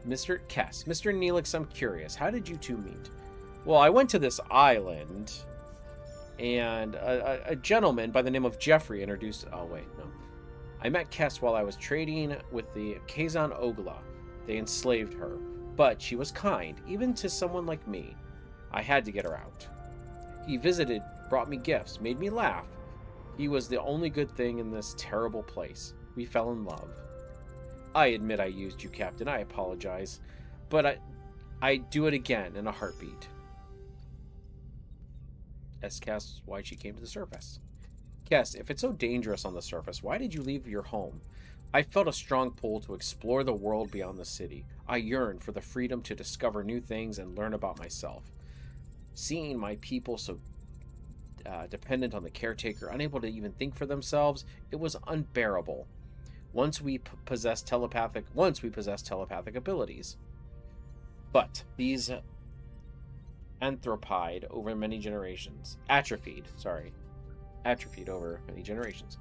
Mr. Kess, Mr. Neelix, I'm curious. How did you two meet? Well, I went to this island, and a gentleman by the name of Jeffrey introduced... Oh, wait, no. I met Kess while I was trading with the Kazan Ogla. They enslaved her, but she was kind, even to someone like me. I had to get her out. He visited, brought me gifts, made me laugh. He was the only good thing in this terrible place. We fell in love. I admit I used you, Captain. I apologize. But I'd do it again in a heartbeat. Kess, why she came to the surface. Kess, if it's so dangerous on the surface, why did you leave your home? I felt a strong pull to explore the world beyond the city. I yearned for the freedom to discover new things and learn about myself. Seeing my people so dependent on the caretaker, unable to even think for themselves, it was unbearable. Once we possess telepathic abilities. But these atrophied over many generations. Atrophied over many generations.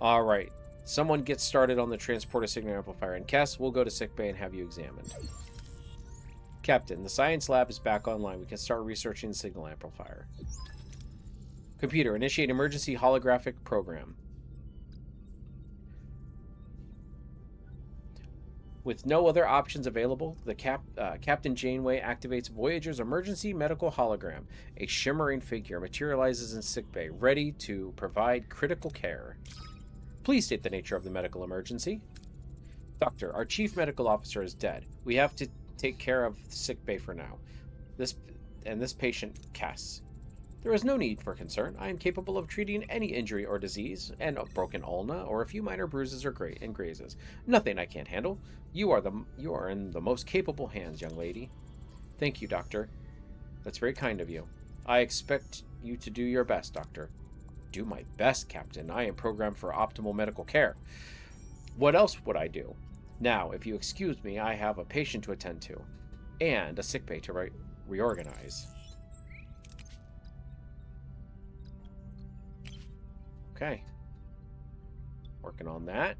All right. Someone gets started on the transporter signal amplifier, and Kess, we'll go to sickbay and have you examined. Captain, the science lab is back online. We can start researching the signal amplifier. Computer, initiate emergency holographic program. With no other options available, the Captain Janeway activates Voyager's emergency medical hologram. A shimmering figure materializes in sickbay, ready to provide critical care. Please state the nature of the medical emergency. Doctor, our chief medical officer is dead. We have to take care of sickbay for now. This patient, Cass. There is no need for concern. I am capable of treating any injury or disease, and a broken ulna, or a few minor bruises or grazes. Nothing I can't handle. You are in the most capable hands, young lady. Thank you, Doctor. That's very kind of you. I expect you to do your best, Doctor. Do my best, Captain. I am programmed for optimal medical care. What else would I do? Now, if you excuse me, I have a patient to attend to, and a sickbay to reorganize. Okay. Working on that.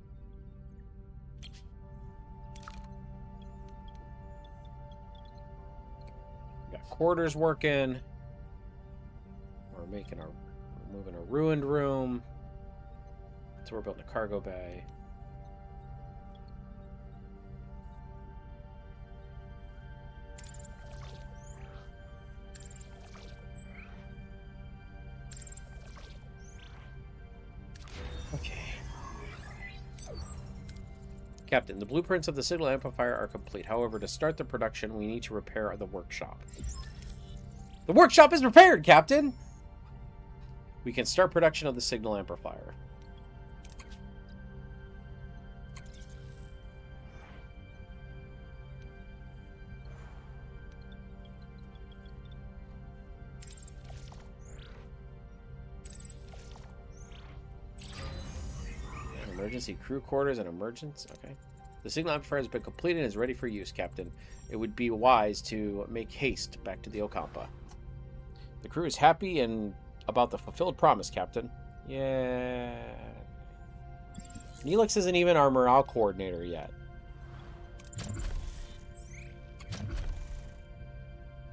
Got quarters working. We're moving a ruined room. So we're building a cargo bay. Captain, the blueprints of the signal amplifier are complete. However, to start the production, we need to repair the workshop. The workshop is repaired, Captain! We can start production of the signal amplifier. Emergency crew quarters and emergence. Okay. The signal amplifier has been completed and is ready for use, Captain. It would be wise to make haste back to the Ocampa. The crew is happy and about the fulfilled promise, Captain. Yeah. Neelix isn't even our morale coordinator yet.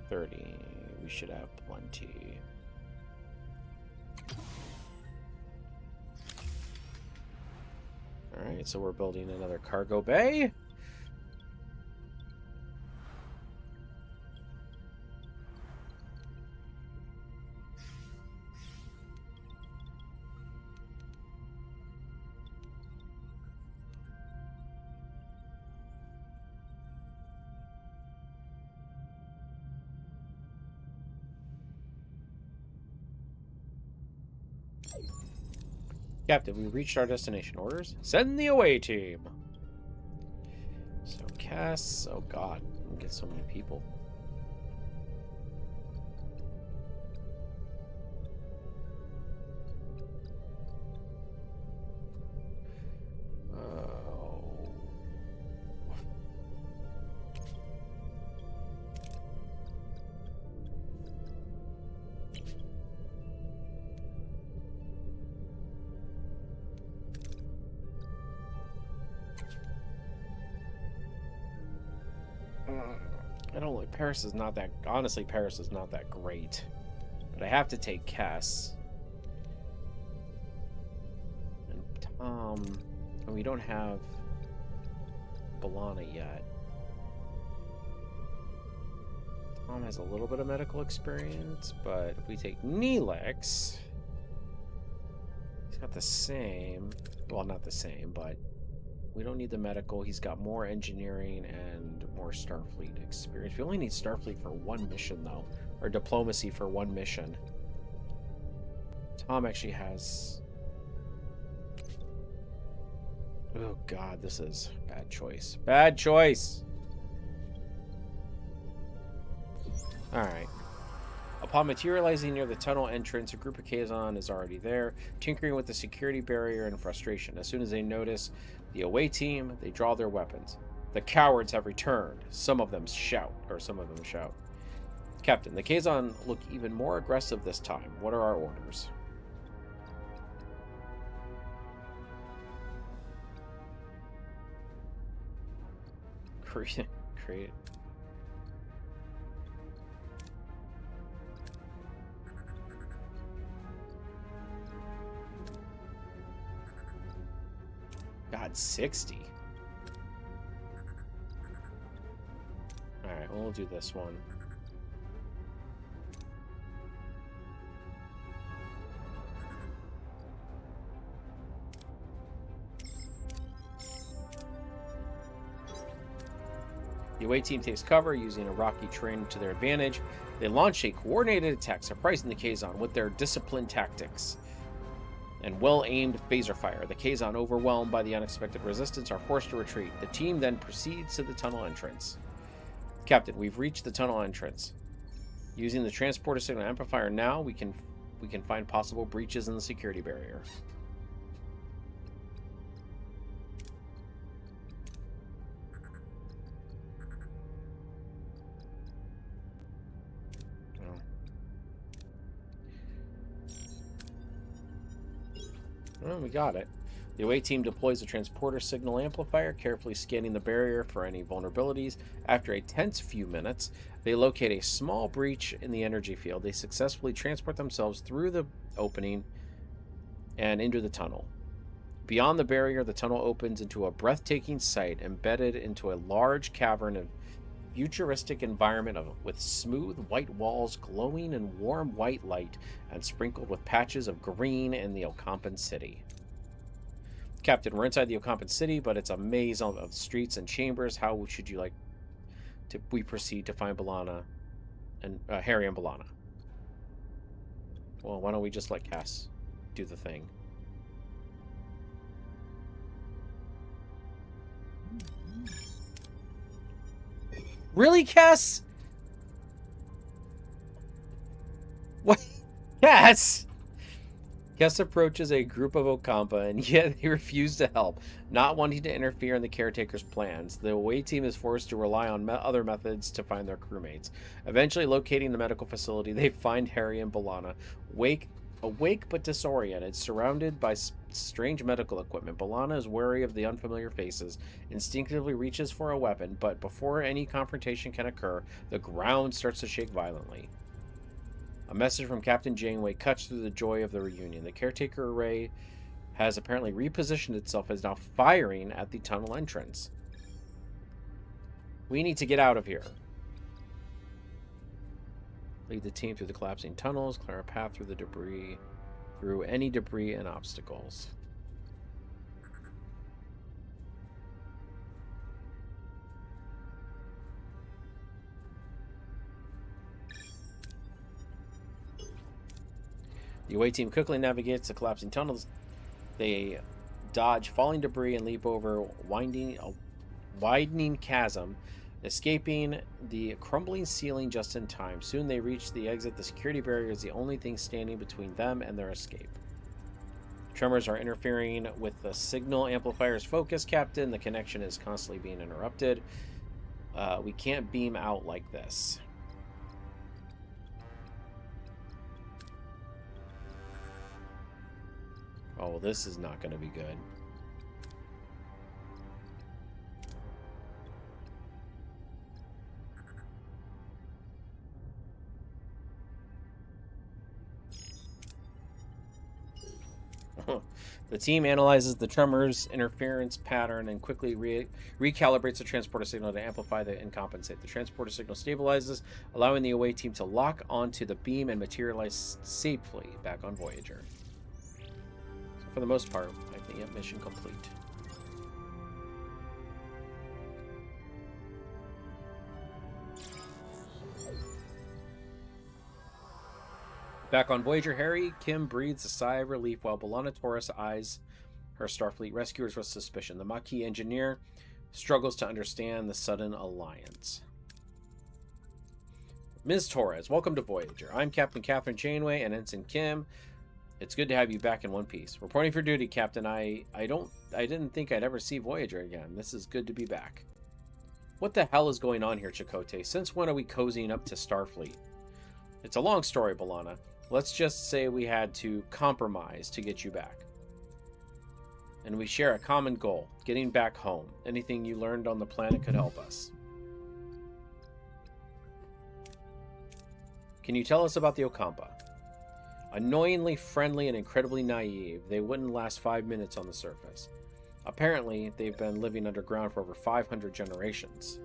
30. We should have plenty. Alright, so we're building another cargo bay. Captain, we reached our destination. Orders? Send the away team. So, Cass. Oh, God. We get so many people. I don't like Paris is not that honestly Paris is not that great. But I have to take Kess. And Tom, and we don't have B'Elanna yet. Tom has a little bit of medical experience, but if we take Neelix, he's got the same, well, not the same, but we don't need the medical. He's got more engineering and more Starfleet experience. We only need Starfleet for one mission, though, or diplomacy for one mission. Tom actually has... Oh, God, this is bad choice. Bad choice! Alright. Upon materializing near the tunnel entrance, a group of Kazon is already there, tinkering with the security barrier in frustration. As soon as they notice the away team, they draw their weapons. The cowards have returned. Some of them shout. Captain, the Kazon look even more aggressive this time. What are our orders? Create. God, 60. Alright, we'll do this one. The away team takes cover using a rocky terrain to their advantage. They launch a coordinated attack, surprising the Kazon with their disciplined tactics and well-aimed phaser fire. The Kazon, overwhelmed by the unexpected resistance, are forced to retreat. The team then proceeds to the tunnel entrance. Captain, we've reached the tunnel entrance. Using the transporter signal amplifier now, we can find possible breaches in the security barrier. Well, we got it. The away team deploys a transporter signal amplifier, carefully scanning the barrier for any vulnerabilities. After a tense few minutes, they locate a small breach in the energy field. They successfully transport themselves through the opening and into the tunnel. Beyond the barrier, the tunnel opens into a breathtaking sight embedded into a large cavern of futuristic environment with smooth white walls glowing in warm white light and sprinkled with patches of green in the Ocampan City. Captain, we're inside the Ocampan City, but it's a maze of streets and chambers. How should you like to we proceed to find B'Elanna and Harry and B'Elanna? Well, why don't we just let Cass do the thing? Really, Cass? What? Cass? Cass approaches a group of Ocampa, and yet they refuse to help, not wanting to interfere in the caretaker's plans. The away team is forced to rely on other methods to find their crewmates. Eventually, locating the medical facility, they find Harry and B'Elanna, awake but disoriented, surrounded by strange medical equipment. B'Elanna is wary of the unfamiliar faces, instinctively reaches for a weapon, but before any confrontation can occur, the ground starts to shake violently. A message from Captain Janeway cuts through the joy of the reunion. The caretaker array has apparently repositioned itself as now firing at the tunnel entrance. We need to get out of here. Lead the team through the collapsing tunnels, clear a path through the debris, through any debris and obstacles. The away team quickly navigates the collapsing tunnels. They dodge falling debris and leap over a widening chasm, escaping the crumbling ceiling just in time. Soon they reach the exit. The security barrier is the only thing standing between them and their escape. Tremors are interfering with the signal amplifier's focus, Captain. The connection is constantly being interrupted. We can't beam out like this. Oh, this is not going to be good. The team analyzes the tremors interference pattern and quickly recalibrates the transporter signal to amplify and compensate. The transporter signal stabilizes, allowing the away team to lock onto the beam and materialize safely back on Voyager. So for the most part, I think mission complete. Back on Voyager, Harry Kim breathes a sigh of relief while B'Elanna Torres eyes her Starfleet rescuers with suspicion. The Maquis engineer struggles to understand the sudden alliance. Ms. Torres, welcome to Voyager. I'm Captain Catherine Janeway and Ensign Kim. It's good to have you back in one piece. Reporting for duty, Captain. I didn't think I'd ever see Voyager again. This is good to be back. What the hell is going on here, Chakotay? Since when are we cozying up to Starfleet? It's a long story, B'Elanna. Let's just say we had to compromise to get you back. And we share a common goal, getting back home. Anything you learned on the planet could help us. Can you tell us about the Ocampa? Annoyingly friendly and incredibly naive, they wouldn't last 5 minutes on the surface. Apparently, they've been living underground for over 500 generations.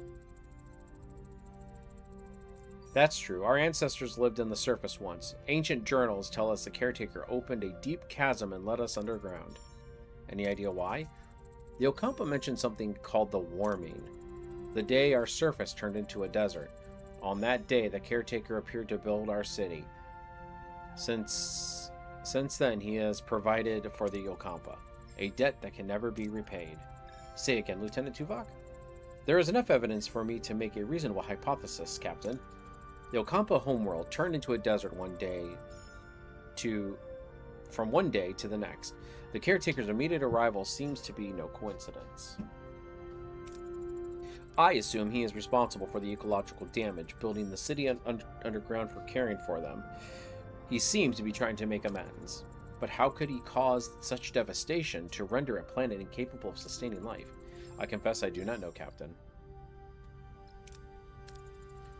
That's true. Our ancestors lived on the surface once. Ancient journals tell us the caretaker opened a deep chasm and led us underground. Any idea why? The Ocampa mentioned something called the warming. The day our surface turned into a desert. On that day, the caretaker appeared to build our city. Since then, he has provided for the Ocampa, a debt that can never be repaid. Say again, Lieutenant Tuvok? There is enough evidence for me to make a reasonable hypothesis, Captain. The Ocampa homeworld turned into a desert from one day to the next. The caretaker's immediate arrival seems to be no coincidence. I assume he is responsible for the ecological damage, building the city underground for caring for them. He seems to be trying to make amends. But how could he cause such devastation to render a planet incapable of sustaining life? I confess I do not know, Captain.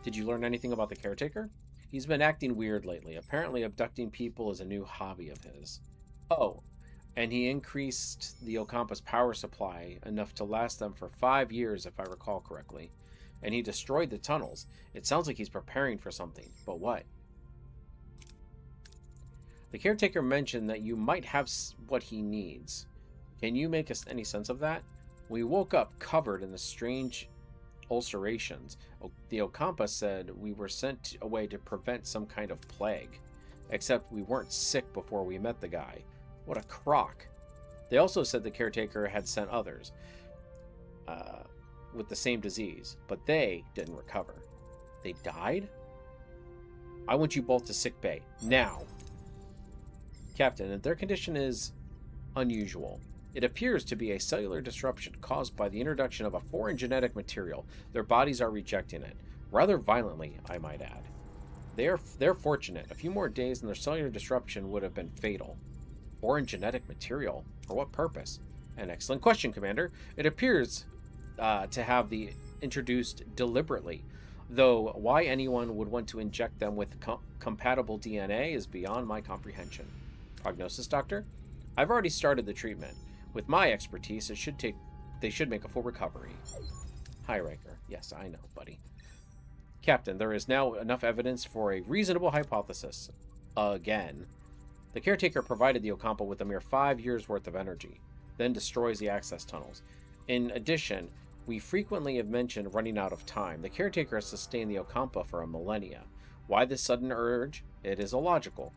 Did you learn anything about the caretaker? He's been acting weird lately. Apparently abducting people is a new hobby of his. Oh, and he increased the Ocampa's power supply enough to last them for 5 years, if I recall correctly. And he destroyed the tunnels. It sounds like he's preparing for something, but what? The caretaker mentioned that you might have what he needs. Can you make any sense of that? We woke up covered in the strange ulcerations. The Ocampa said we were sent away to prevent some kind of plague. Except we weren't sick before we met the guy. What a crock. They also said the caretaker had sent others with the same disease, but they didn't recover. They died? I want you both to sick bay. Now. Captain, their condition is unusual. It appears to be a cellular disruption caused by the introduction of a foreign genetic material. Their bodies are rejecting it. Rather violently, I might add. They're fortunate. A few more days and their cellular disruption would have been fatal. Foreign genetic material? For what purpose? An excellent question, Commander. It appears to have the introduced deliberately. Though why anyone would want to inject them with compatible DNA is beyond my comprehension. Prognosis, Doctor? I've already started the treatment. With my expertise, they should make a full recovery. Hi, Riker. Yes, I know, buddy. Captain, there is now enough evidence for a reasonable hypothesis. Again. The caretaker provided the Ocampa with a mere 5 years' worth of energy, then destroys the access tunnels. In addition, we frequently have mentioned running out of time. The caretaker has sustained the Ocampa for a millennia. Why this sudden urge? It is illogical.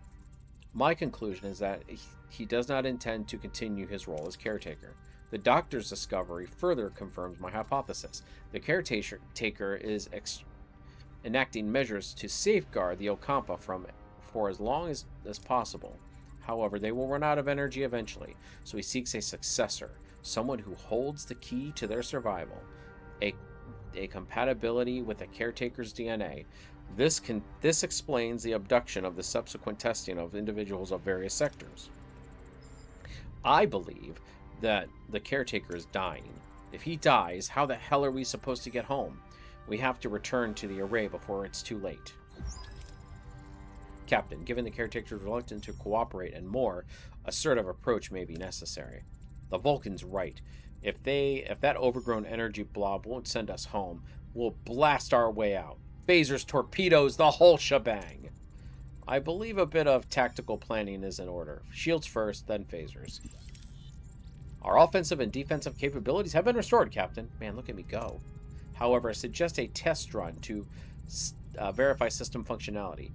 My conclusion is that he does not intend to continue his role as caretaker. The doctor's discovery further confirms my hypothesis. The caretaker is enacting measures to safeguard the Ocampa for as long as possible. However, they will run out of energy eventually, so he seeks a successor, someone who holds the key to their survival, a compatibility with the caretaker's DNA. This explains the abduction of the subsequent testing of individuals of various sectors. I believe that the caretaker is dying. If he dies, how the hell are we supposed to get home? We have to return to the array before it's too late. Captain, given the caretaker's reluctance to cooperate and more assertive approach may be necessary. The Vulcan's right. If that overgrown energy blob won't send us home, we'll blast our way out. Phasers, torpedoes, the whole shebang. I believe a bit of tactical planning is in order. Shields first, then phasers. Our offensive and defensive capabilities have been restored, Captain. Man, look at me go. However, I suggest a test run to verify system functionality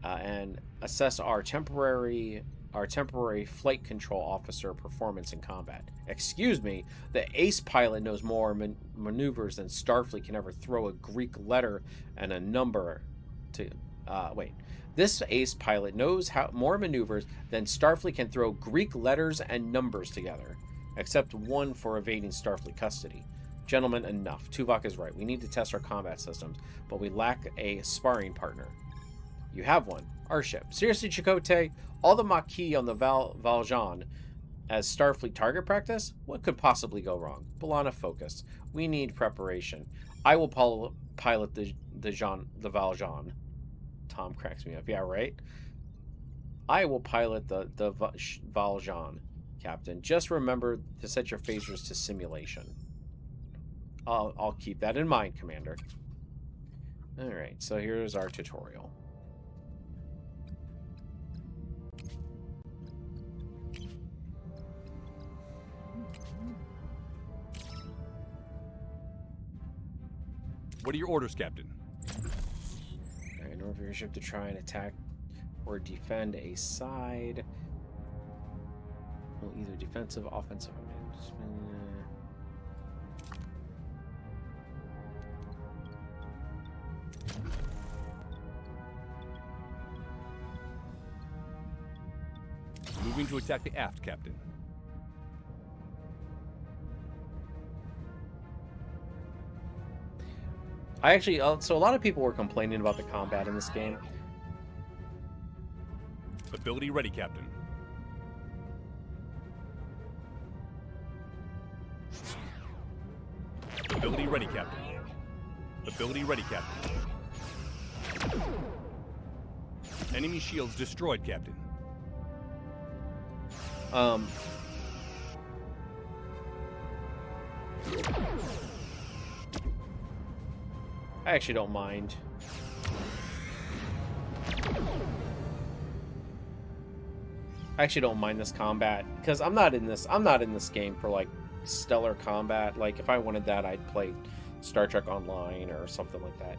and assess our temporary flight control officer performance in combat. Excuse me, the ace pilot knows more maneuvers than Starfleet can ever throw a Greek letter and a number to... This ace pilot knows more maneuvers than Starfleet can throw Greek letters and numbers together, except one for evading Starfleet custody. Gentlemen, enough. Tuvok is right. We need to test our combat systems, but we lack a sparring partner. You have one. Our ship. Seriously, Chakotay? All the Maquis on the Valjean as Starfleet target practice? What could possibly go wrong? B'Elanna, focus. We need preparation. I will pilot the Valjean. Tom cracks me up. Yeah, right? I will pilot the Valjean, Captain. Just remember to set your phasers to simulation. I'll keep that in mind, Commander. Alright, so here's our tutorial. What are your orders, Captain? In order for your ship to try and attack or defend a side, well, either defensive, offensive, Moving to attack the aft, Captain. so a lot of people were complaining about the combat in this game. Ability ready, Captain. Ability ready, Captain. Ability ready, Captain. Enemy shields destroyed, Captain. I actually don't mind. I actually don't mind this combat because I'm not in this game for like stellar combat. Like if I wanted that, I'd play Star Trek Online or something like that.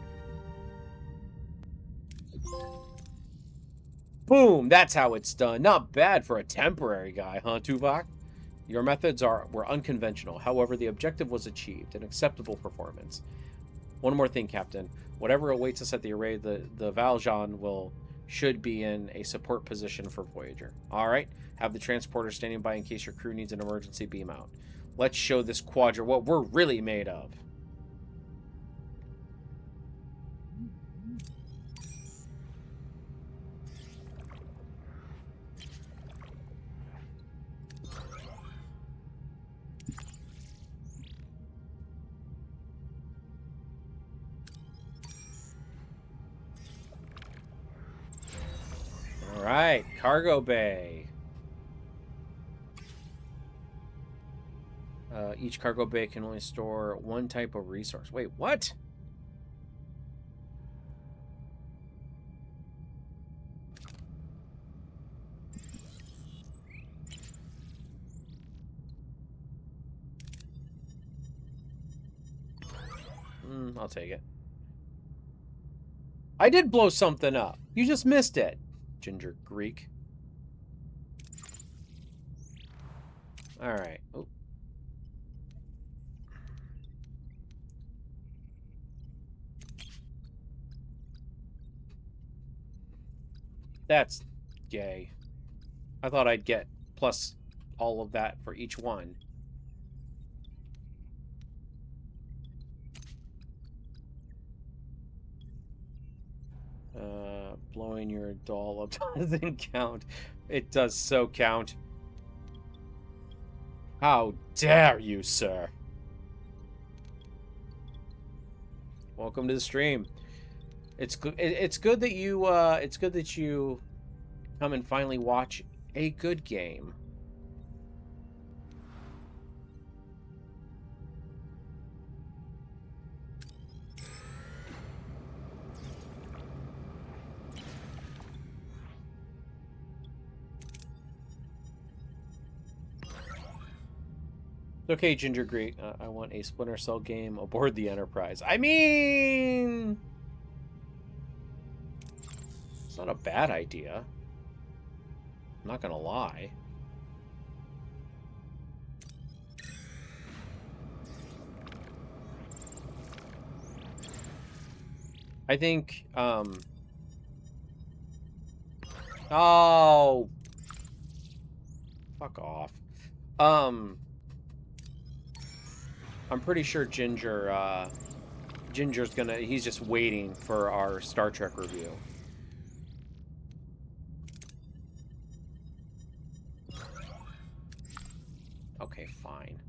Boom, that's how it's done. Not bad for a temporary guy, huh, Tuvok? Your methods were unconventional. However, the objective was achieved, an acceptable performance. One more thing, Captain. Whatever awaits us at the array, the Valjean should be in a support position for Voyager. All right, have the transporter standing by in case your crew needs an emergency beam out. Let's show this quadrant what we're really made of. All right, cargo bay. Each cargo bay can only store one type of resource. Wait, what? I'll take it. I did blow something up. You just missed it. Ginger Greek. All right. Oh. That's gay. I thought I'd get plus all of that for each one. Blowing your doll up doesn't count. It does so count. How dare you, sir? Welcome to the stream. It's good. It's good that you. It's good that you come and finally watch a good game. Okay, Ginger Great. I want a Splinter Cell game aboard the Enterprise. I mean, it's not a bad idea. I'm not gonna lie. I think, oh, fuck off. I'm pretty sure Ginger's gonna, he's just waiting for our Star Trek review. Okay, fine.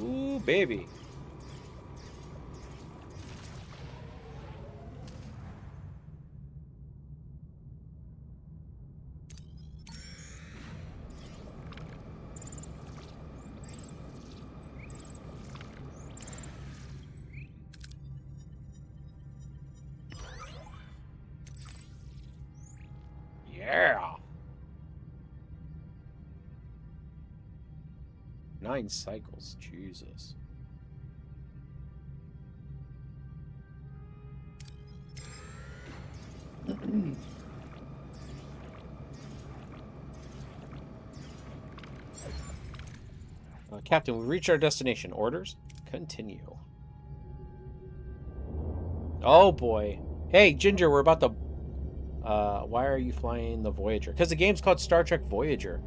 Ooh, baby. Yeah. 9 cycles, Jesus. Captain, we reached our destination. Orders? Continue. Oh boy. Hey, Ginger, we're about to... why are you flying the Voyager? Because the game's called Star Trek Voyager.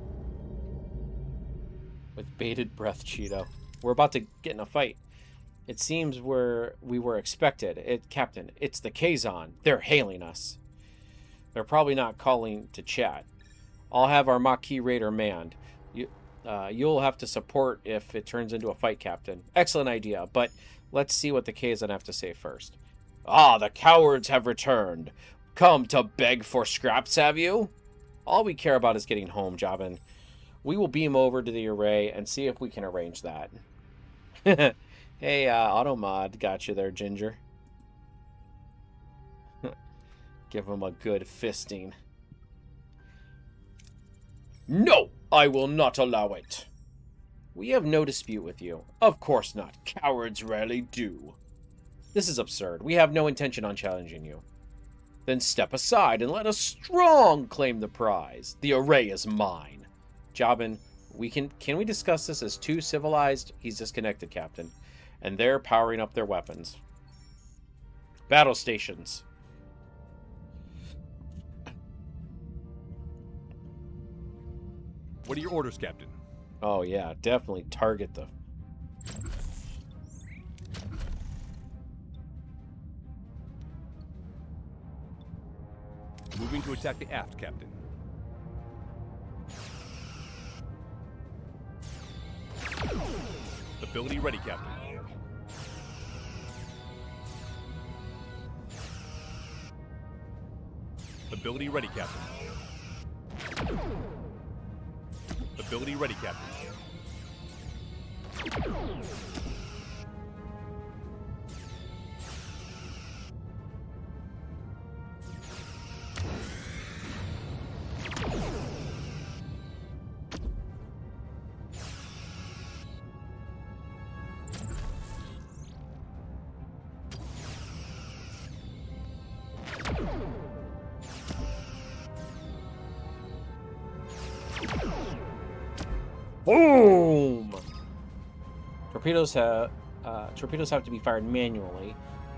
With bated breath, Cheeto. We're about to get in a fight. It seems we were expected. Captain, it's the Kazon. They're hailing us. They're probably not calling to chat. I'll have our Maquis Raider manned. You'll have to support if it turns into a fight, Captain. Excellent idea, but let's see what the Kazon have to say first. Ah, the cowards have returned. Come to beg for scraps, have you? All we care about is getting home, Jabin. We will beam over to the array and see if we can arrange that. Hey, Automod got you there, Ginger. Give him a good fisting. No, I will not allow it. We have no dispute with you. Of course not. Cowards rarely do. This is absurd. We have no intention on challenging you. Then step aside and let a strong claim the prize. The array is mine. Jabin, can we discuss this as too civilized? He's disconnected, Captain. And they're powering up their weapons. Battle stations. What are your orders, Captain? Oh yeah, definitely target the... Moving to attack the aft, Captain. Ability ready, Captain. Ability ready, Captain. Ability ready, Captain. Boom! Torpedoes have to be fired manually.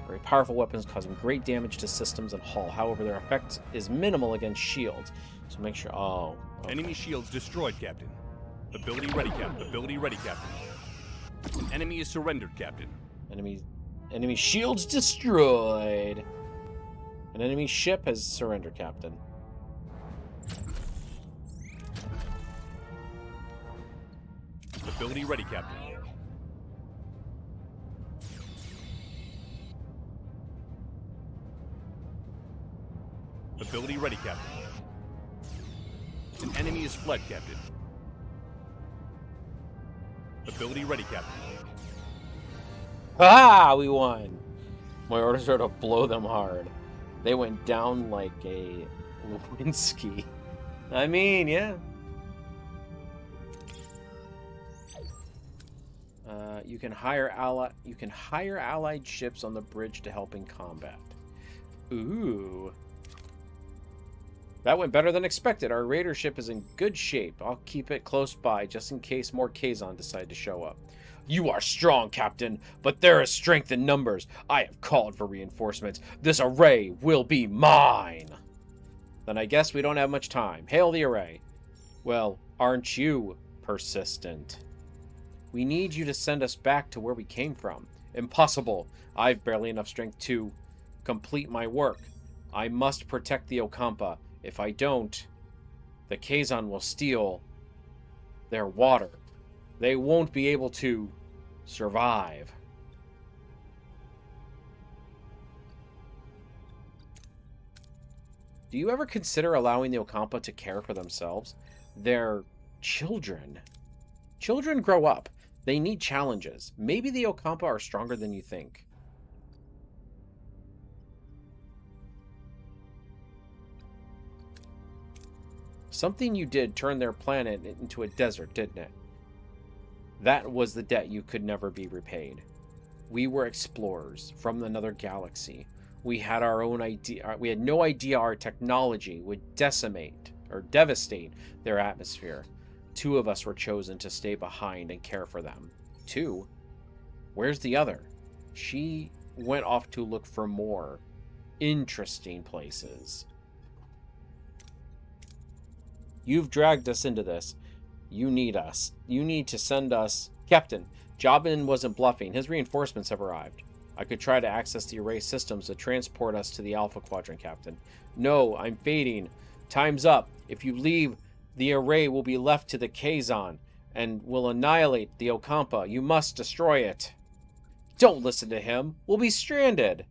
Very powerful weapons causing great damage to systems and hull. However, their effect is minimal against shields. So make sure... Oh. Okay. Enemy shields destroyed, Captain. Ability ready, Captain. Ability ready, Captain. An enemy is surrendered, Captain. Enemy shields destroyed. An enemy ship has surrendered, Captain. Ability ready, Captain. Ability ready, Captain. An enemy is fled, Captain. Ability ready, Captain. Ah, we won. My orders are to blow them hard. They went down like a Lewinsky. I mean, yeah. You can hire allied ships on the bridge to help in combat. Ooh. That went better than expected. Our raider ship is in good shape. I'll keep it close by just in case more Kazon decide to show up. You are strong, Captain, but there is strength in numbers. I have called for reinforcements. This array will be mine. Then I guess we don't have much time. Hail the array. Well, aren't you persistent? We need you to send us back to where we came from. Impossible. I've barely enough strength to complete my work. I must protect the Okampa. If I don't, the Kazon will steal their water. They won't be able to survive. Do you ever consider allowing the Okampa to care for themselves? They're children. Children grow up. They need challenges. Maybe the Okampa are stronger than you think. Something you did turned their planet into a desert, didn't it? That was the debt you could never be repaid. We were explorers from another galaxy. We had our own idea. We had no idea our technology would decimate or devastate their atmosphere. 2 of us were chosen to stay behind and care for them. 2? Where's the other? She went off to look for more interesting places. You've dragged us into this. You need us. You need to send us... Captain, Jobin wasn't bluffing. His reinforcements have arrived. I could try to access the array systems to transport us to the Alpha Quadrant, Captain. No, I'm fading. Time's up. If you leave, the array will be left to the Kazon and will annihilate the Okampa. You must destroy it. Don't listen to him. We'll be stranded.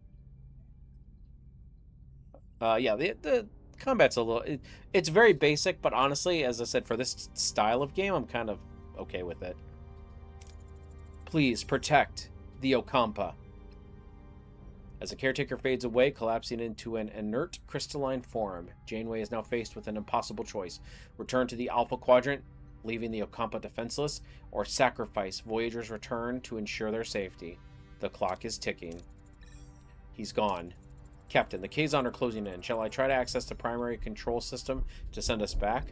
Yeah, the combat's a little... It's very basic, but honestly, as I said, for this style of game, I'm kind of okay with it. Please protect the Okampa. As the caretaker fades away, collapsing into an inert crystalline form, Janeway is now faced with an impossible choice. Return to the Alpha Quadrant, leaving the Okampa defenseless, or sacrifice Voyager's return to ensure their safety. The clock is ticking. He's gone. Captain, the Kazon are closing in. Shall I try to access the primary control system to send us back?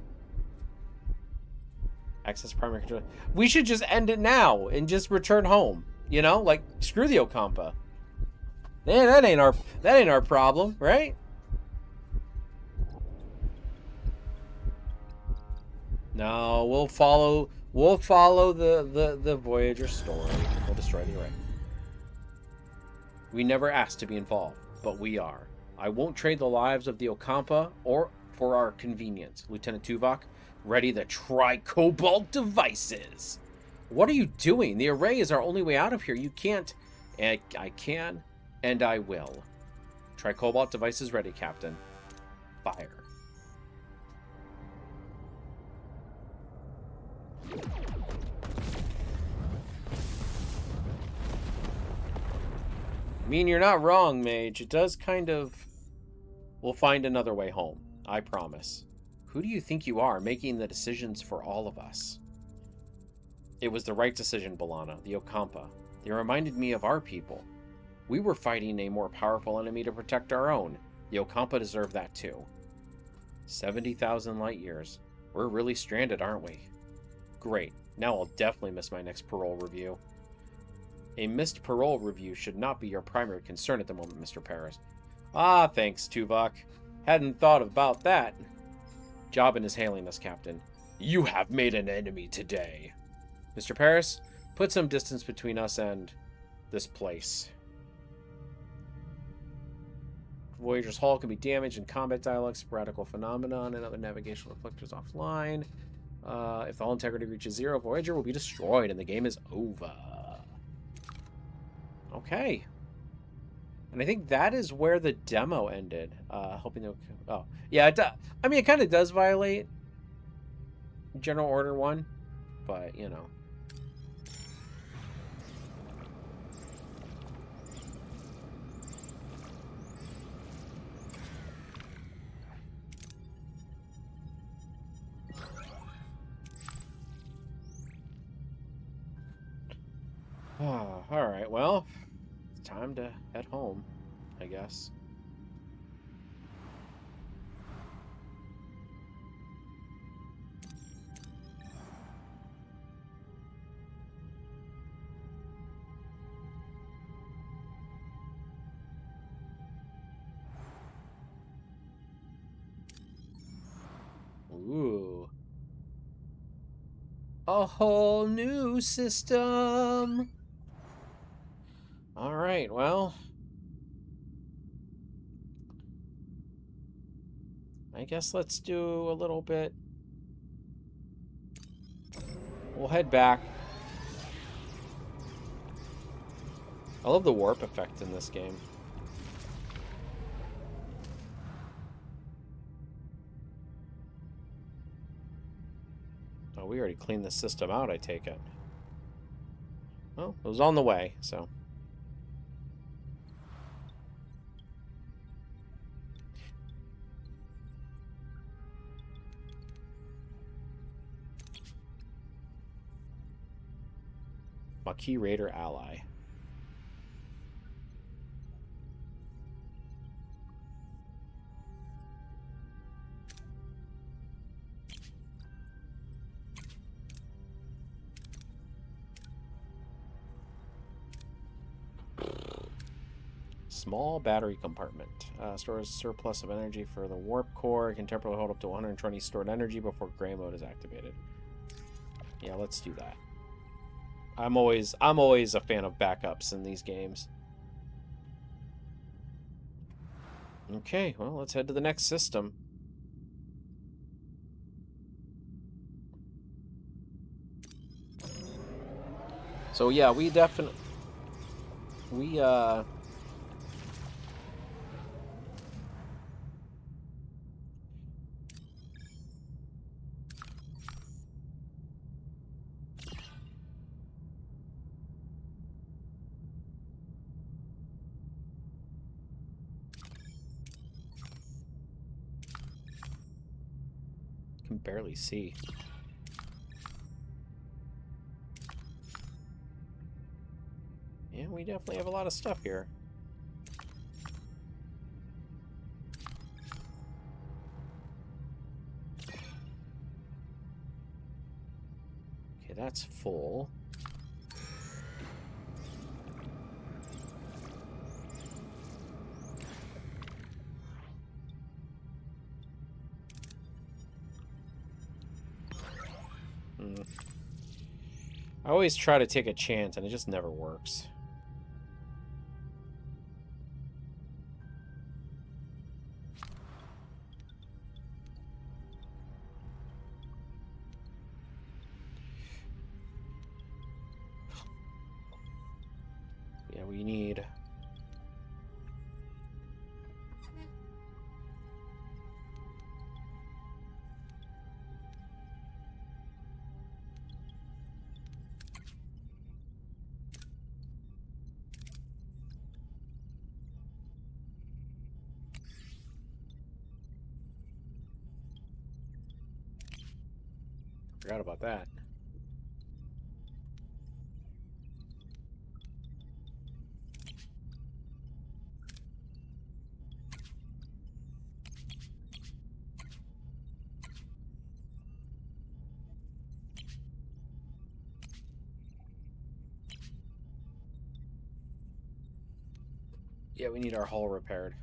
Access primary control... We should just end it now and just return home. You know? Like, screw the Okampa. Man, that ain't our problem, right? No, we'll follow the Voyager story. We'll destroy the array. We never asked to be involved, but we are. I won't trade the lives of the Okampa or for our convenience. Lieutenant Tuvok, ready the tri-cobalt devices. What are you doing? The array is our only way out of here. You can't. I can. And I will. Tri-cobalt devices ready, Captain. Fire. I mean, you're not wrong, Mage. It does kind of... We'll find another way home. I promise. Who do you think you are, making the decisions for all of us? It was the right decision, B'Elanna, the Okampa. They reminded me of our people. We were fighting a more powerful enemy to protect our own. The Okampa deserve that too. 70,000 light years. We're really stranded, aren't we? Great. Now I'll definitely miss my next parole review. A missed parole review should not be your primary concern at the moment, Mr. Paris. Ah, thanks, Tuvok. Hadn't thought about that. Jobin is hailing us, Captain. You have made an enemy today. Mr. Paris, put some distance between us and this place. Voyager's hull can be damaged in combat dialogue, sporadical phenomenon, and other navigational reflectors offline. If the hull integrity reaches 0, Voyager will be destroyed and the game is over. Okay. And I think that is where the demo ended. Hoping to... Oh. Yeah, I mean, it kind of does violate General Order 1, but, you know. Oh, all right, well, it's time to head home, I guess. Ooh. A whole new system. All right, well, I guess let's do a little bit. We'll head back. I love the warp effect in this game. Oh, we already cleaned the system out, I take it. Well, it was on the way, so. Maquis Raider ally. Small battery compartment. Stores surplus of energy for the warp core. It can temporarily hold up to 120 stored energy before gray mode is activated. Yeah, let's do that. I'm always a fan of backups in these games. Okay, well, let's head to the next system. So yeah, we definitely can barely see. Yeah, we definitely have a lot of stuff here. Okay, that's full. I always try to take a chance, and it just never works. Yeah, we need... Forgot about that. Yeah, we need our hull repaired.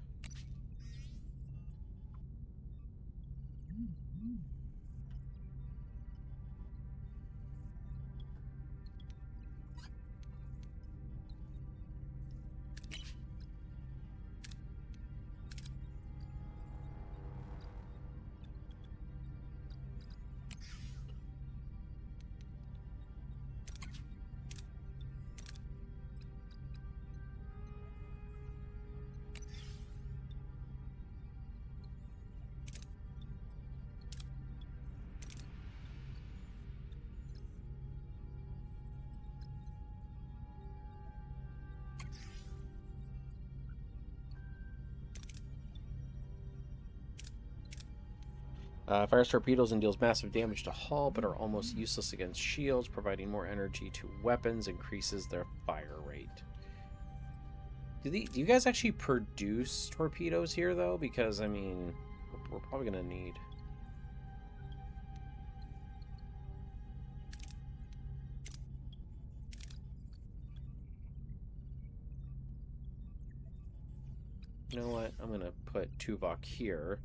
Fires torpedoes and deals massive damage to hull, but are almost useless against shields. Providing more energy to weapons increases their fire rate. Do you guys actually produce torpedoes here, though? Because, I mean, we're probably going to need... You know what? I'm going to put Tuvok here.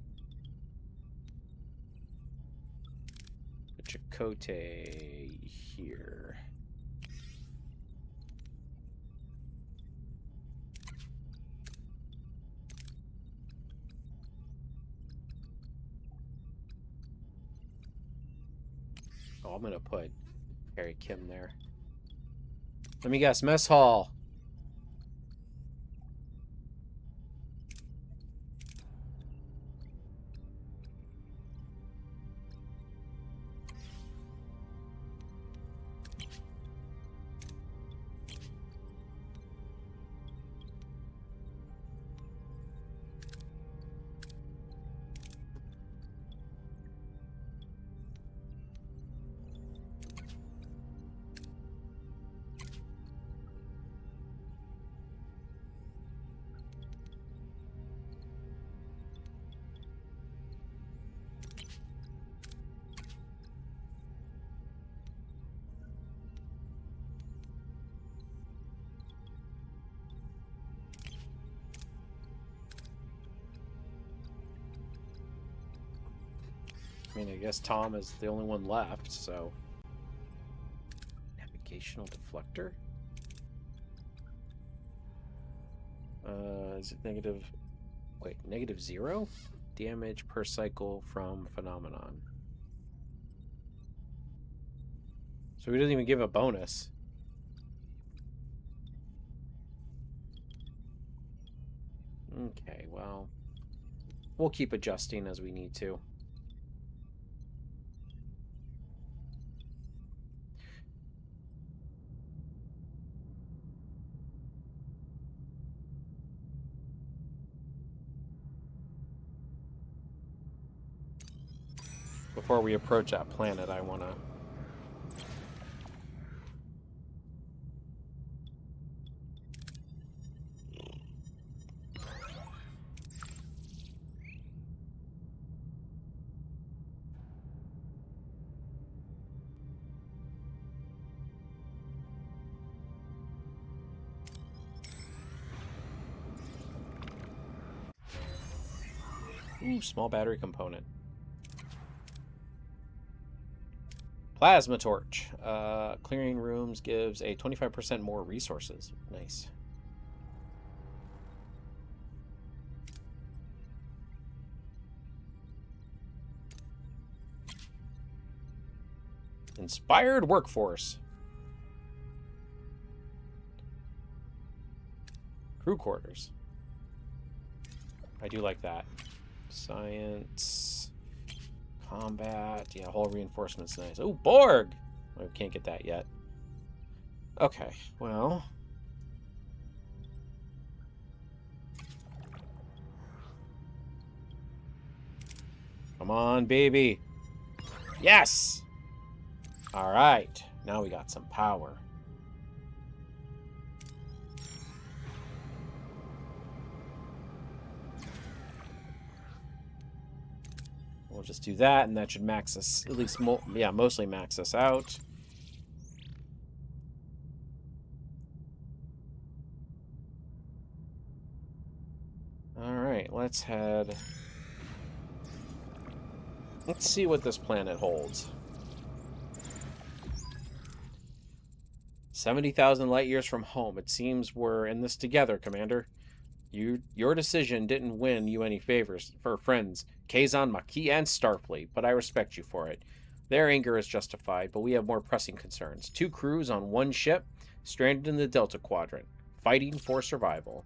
Put Chakotay here. Oh, I'm going to put Harry Kim there. Let me guess. Mess hall. I mean, I guess Tom is the only one left, so... Navigational deflector? Is it negative... Wait, -0? Damage per cycle from phenomenon. So he doesn't even give a bonus. Okay, well... We'll keep adjusting as we need to. Before we approach that planet, I want to... Ooh, small battery component. Plasma torch. Clearing rooms gives a 25% more resources. Nice. Inspired workforce. Crew quarters. I do like that. Science. Combat. Yeah, hull reinforcement's nice. Oh, Borg! I can't get that yet. Okay, well... Come on, baby. Yes! Alright, now we got some power. We'll just do that, and that should max us, at least, mostly max us out. Alright, let's head... Let's see what this planet holds. 70,000 light years from home. It seems we're in this together, Commander. Your decision didn't win you any favors for friends, Kazon, Maquis, and Starfleet, but I respect you for it. Their anger is justified, but we have more pressing concerns. 2 crews on 1 ship, stranded in the Delta Quadrant, fighting for survival.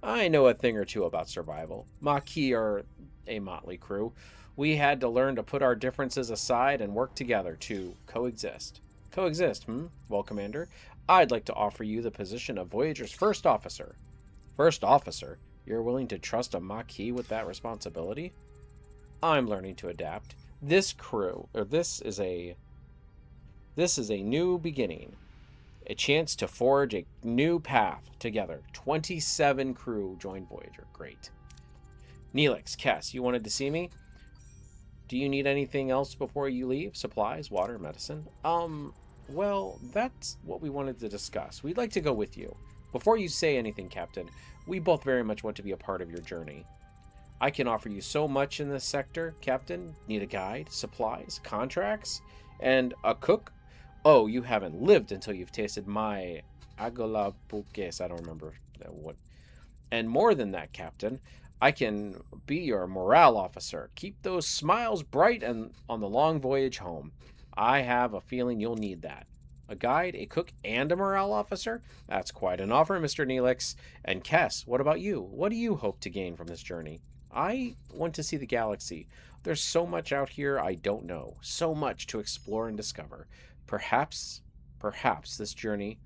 I know a thing or two about survival. Maquis are a motley crew. We had to learn to put our differences aside and work together to coexist. Coexist, Well, Commander, I'd like to offer you the position of Voyager's first officer. First officer? You're willing to trust a Maquis with that responsibility? I'm learning to adapt. This crew, or this is a new beginning. A chance to forge a new path together. 27 crew joined Voyager. Great. Neelix, Kess, you wanted to see me? Do you need anything else before you leave? Supplies, water, medicine? Well, that's what we wanted to discuss. We'd like to go with you. Before you say anything, Captain, we both very much want to be a part of your journey. I can offer you so much in this sector, Captain. Need a guide, supplies, contracts, and a cook? Oh, you haven't lived until you've tasted my agolapuques. I don't remember what. And more than that, Captain, I can be your morale officer. Keep those smiles bright and on the long voyage home. I have a feeling you'll need that. A guide, a cook, and a morale officer? That's quite an offer, Mr. Neelix. And Kess, what about you? What do you hope to gain from this journey? I want to see the galaxy. There's so much out here I don't know. So much to explore and discover. Perhaps this journey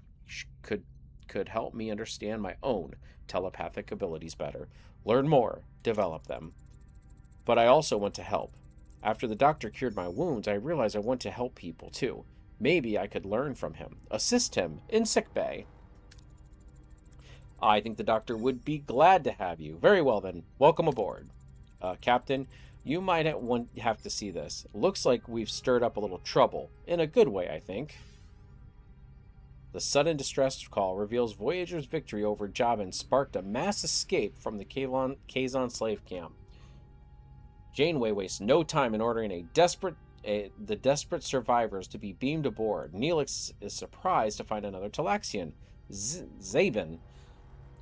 could help me understand my own telepathic abilities better. Learn more, develop them. But I also want to help. After the doctor cured my wounds, I realized I want to help people too. Maybe I could learn from him, assist him in sickbay. I think the doctor would be glad to have you. Very well then, welcome aboard. Captain, you might have to see this. Looks like we've stirred up a little trouble. In a good way, I think. The sudden distress call reveals Voyager's victory over Jabin sparked a mass escape from the Kazon slave camp. Janeway wastes no time in ordering the desperate survivors to be beamed aboard. Neelix is surprised to find another Talaxian, Zabin,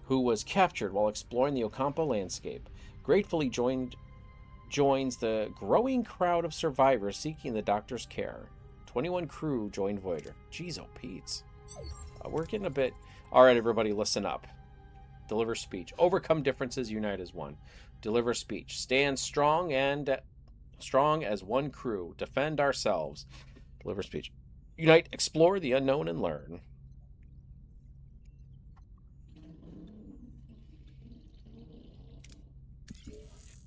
who was captured while exploring the Ocampo landscape. Gratefully joins the growing crowd of survivors seeking the doctor's care. 21 crew joined Voyager. Jeez, oh Pete's. We're getting a bit... Alright, everybody, listen up. Deliver speech. Overcome differences, unite as one. Deliver speech. Stand strong as one crew. Defend ourselves. Deliver speech. Unite, explore the unknown, and learn.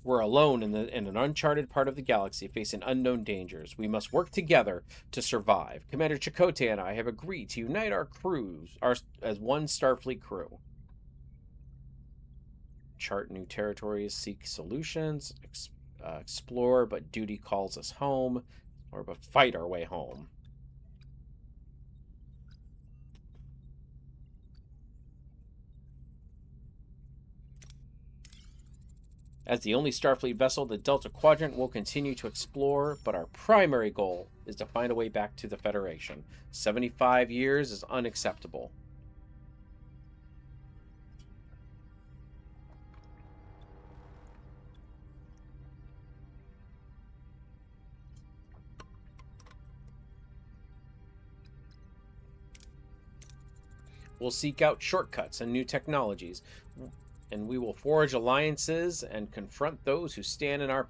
We're alone in an uncharted part of the galaxy, facing unknown dangers. We must work together to survive. Commander Chakotay and I have agreed to unite our crews as one Starfleet crew. Chart new territories, seek solutions, explore, but duty calls us home, or but fight our way home. As the only Starfleet vessel, the Delta Quadrant will continue to explore, but our primary goal is to find a way back to the Federation. 75 years is unacceptable. We'll seek out shortcuts and new technologies, and we will forge alliances and confront those who stand in our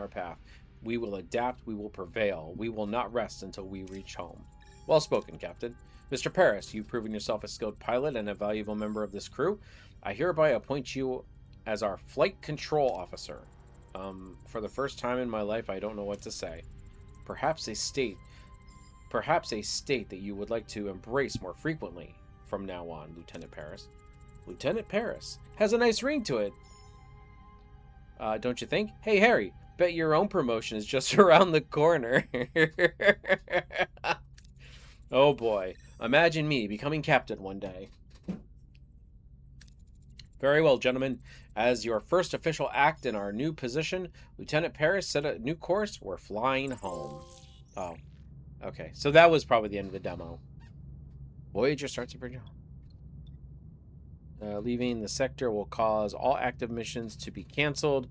path. We will adapt, we will prevail. We will not rest until we reach home. Well spoken, Captain. Mr. Paris, you've proven yourself a skilled pilot and a valuable member of this crew. I hereby appoint you as our flight control officer. For the first time in my life, I don't know what to say. Perhaps a state that you would like to embrace more frequently from now on, Lieutenant Paris. Lieutenant Paris has a nice ring to it. Don't you think? Hey, Harry, bet your own promotion is just around the corner. Oh boy, imagine me becoming captain one day. Very well, gentlemen. As your first official act in our new position, Lieutenant Paris set a new course. We're flying home. Oh, okay. So that was probably the end of the demo. Voyager starts a bridge. Leaving the sector will cause all active missions to be canceled,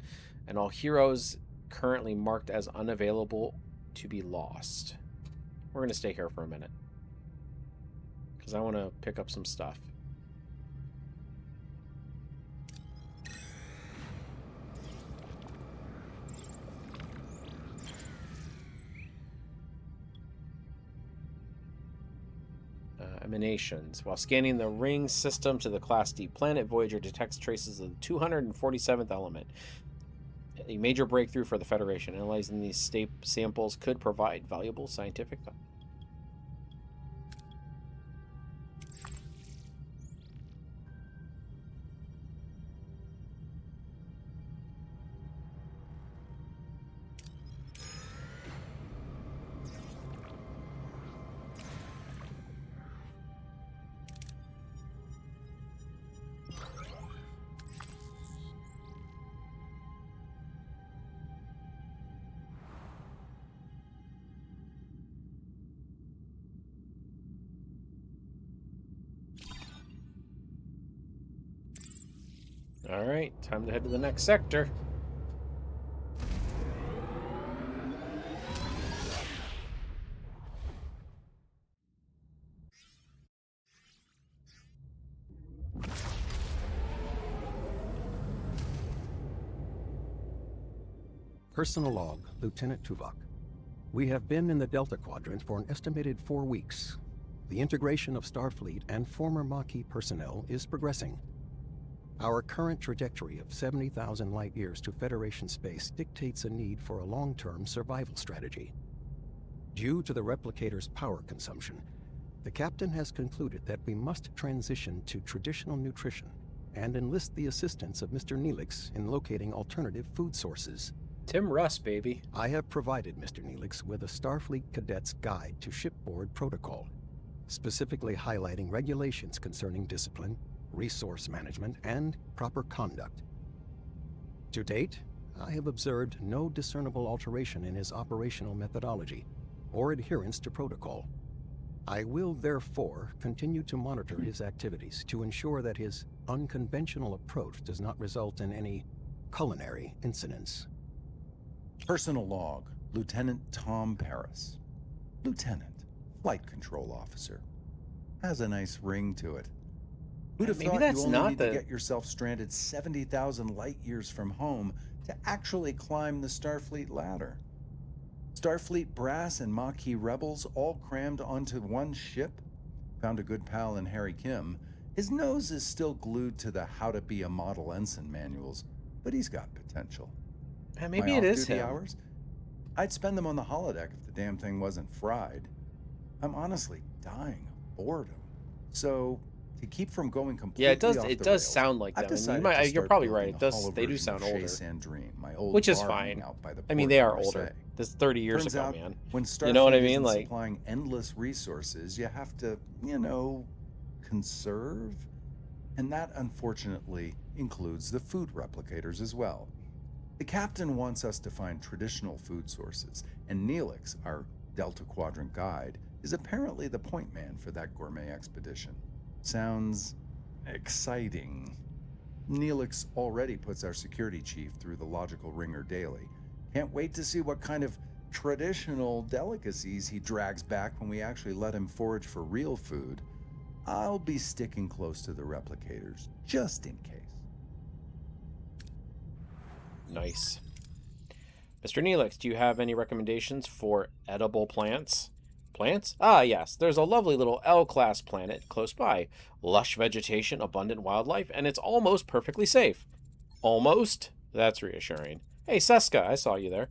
and all heroes currently marked as unavailable to be lost. We're going to stay here for a minute, because I want to pick up some stuff. Emanations. While scanning the ring system to the Class D planet, Voyager detects traces of the 247th element. A major breakthrough for the Federation. Analyzing these samples could provide valuable scientific. All right, time to head to the next sector. Personal log, Lieutenant Tuvok. We have been in the Delta Quadrant for an estimated 4 weeks. The integration of Starfleet and former Maquis personnel is progressing. Our current trajectory of 70,000 light-years to Federation space dictates a need for a long-term survival strategy. Due to the replicator's power consumption, the captain has concluded that we must transition to traditional nutrition and enlist the assistance of Mr. Neelix in locating alternative food sources. Tim Russ, baby. I have provided Mr. Neelix with a Starfleet Cadet's Guide to Shipboard Protocol, specifically highlighting regulations concerning discipline, resource management, and proper conduct. To date, I have observed no discernible alteration in his operational methodology or adherence to protocol. I will therefore continue to monitor his activities to ensure that his unconventional approach does not result in any culinary incidents. Personal log, Lieutenant Tom Paris. Lieutenant, Flight Control Officer. Has a nice ring to it. Who'd have Maybe thought that's you only not need the... to get yourself stranded 70,000 light-years from home to actually climb the Starfleet ladder? Starfleet brass and Maquis rebels all crammed onto one ship? Found a good pal in Harry Kim. His nose is still glued to the How to Be a Model Ensign manuals, but he's got potential. Maybe My it is off-duty him. hours? I'd spend them on the holodeck if the damn thing wasn't fried. I'm honestly dying of boredom. So, to keep from going completely Yeah, it does. off It the does rails, sound like I've them. And decided you to you're start probably building right. a It does. hollow They do version sound of Chez older, Sandrine, my old which is bar fine. hangout by the I mean, port they of are Marseille. older. This is 30 years Turns ago, out, man. when Starfleet You know what I mean? isn't Like, supplying endless resources, you have to, conserve. And that, unfortunately, includes the food replicators as well. The captain wants us to find traditional food sources, and Neelix, our Delta Quadrant guide, is apparently the point man for that gourmet expedition. Sounds exciting. Neelix already puts our security chief through the logical ringer daily. Can't wait to see what kind of traditional delicacies he drags back when we actually let him forage for real food. I'll be sticking close to the replicators, just in case. nice. Mr. Neelix, do you have any recommendations for edible plants? Plants? Ah, yes. There's a lovely little L-class planet close by. Lush vegetation, abundant wildlife, and it's almost perfectly safe. Almost? That's reassuring. Hey, Seska, I saw you there.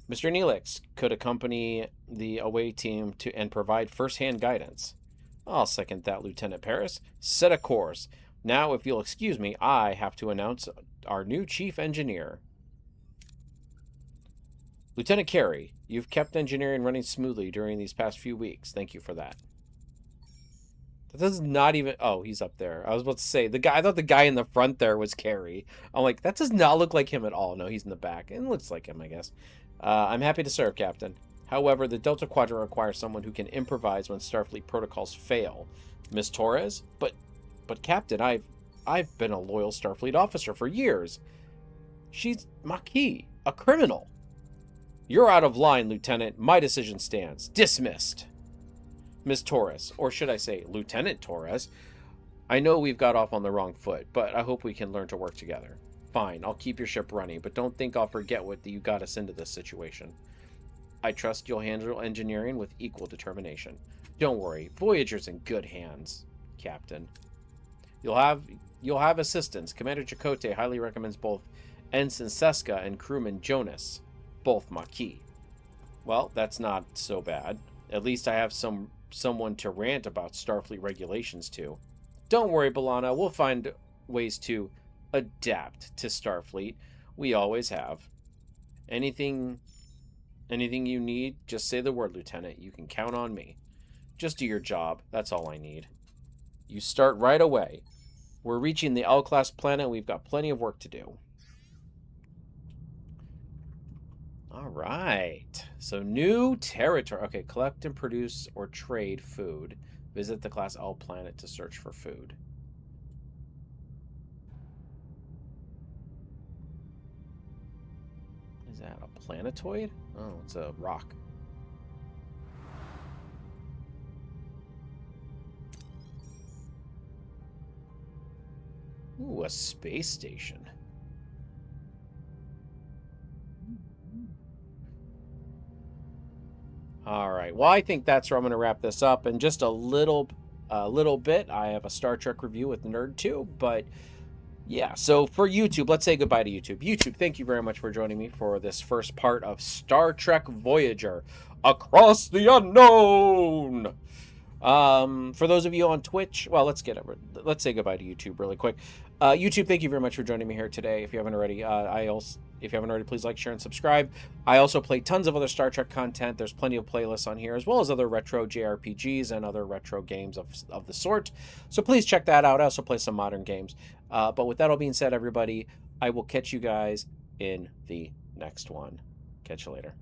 Mr. Neelix could accompany the away team and provide first-hand guidance. I'll second that, Lieutenant Paris. Set a course. Now, if you'll excuse me, I have to announce our new chief engineer. Lieutenant Carey, you've kept engineering running smoothly during these past few weeks. Thank you for that. That does not even... Oh, he's up there. I was about to say, I thought the guy in the front there was Carey. I'm like, that does not look like him at all. No, he's in the back. It looks like him, I guess. I'm happy to serve, Captain. However, the Delta Quadrant requires someone who can improvise when Starfleet protocols fail. Miss Torres? But Captain, I've been a loyal Starfleet officer for years. She's Maquis, a criminal. You're out of line, Lieutenant. My decision stands. Dismissed. Miss Torres, or should I say Lieutenant Torres, I know we've got off on the wrong foot, but I hope we can learn to work together. Fine, I'll keep your ship running, but don't think I'll forget what you got us into this situation. I trust you'll handle engineering with equal determination. Don't worry, Voyager's in good hands, Captain. You'll have assistance. Commander Chakotay highly recommends both Ensign Seska and crewman Jonas, both Maquis. Well, that's not so bad. At least I have someone to rant about Starfleet regulations to. Don't worry, B'Elanna, we'll find ways to adapt to Starfleet. We always have. Anything you need, just say the word, Lieutenant. You can count on me. Just do your job. That's all I need. You start right away. We're reaching the L-class planet. We've got plenty of work to do. All right. So new territory. Okay, collect and produce or trade food. Visit the class L planet to search for food. Is that a planetoid? Oh, it's a rock. Ooh, a space station. All right. Well, I think that's where I'm going to wrap this up. In just a little bit, I have a Star Trek review with Nerd2, but yeah. So for YouTube, let's say goodbye to YouTube. YouTube, thank you very much for joining me for this first part of Star Trek Voyager, Across the Unknown. For those of you on Twitch, well, let's say goodbye to YouTube really quick. YouTube, thank you very much for joining me here today. If you haven't already, if you haven't already, please like, share, and subscribe. I also play tons of other Star Trek content. There's plenty of playlists on here, as well as other retro JRPGs and other retro games of the sort. So please check that out. I also play some modern games. But with that all being said, everybody, I will catch you guys in the next one. Catch you later.